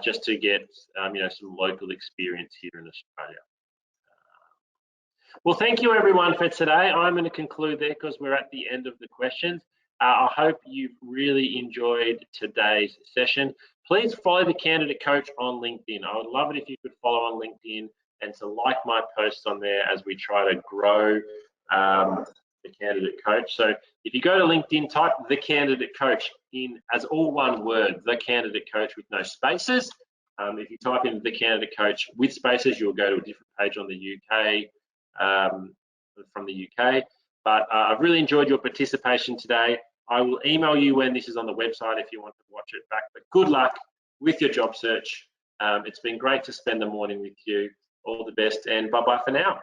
just to get some local experience here in Australia. Well, thank you everyone for today. I'm going to conclude there because we're at the end of the questions. I hope you've really enjoyed today's session. Please follow the Candidate Coach on LinkedIn. I would love it if you could follow on LinkedIn and to like my posts on there as we try to grow the Candidate Coach. So if you go to LinkedIn, type the Candidate Coach in as all one word, the Candidate Coach with no spaces, If you type in the candidate coach with spaces, you'll go to a different page on the UK, from the UK. But I've really enjoyed your participation today. I will email you when this is on the website if you want to watch it back. But good luck with your job search. It's been great to spend the morning with you. All the best, and bye-bye for now.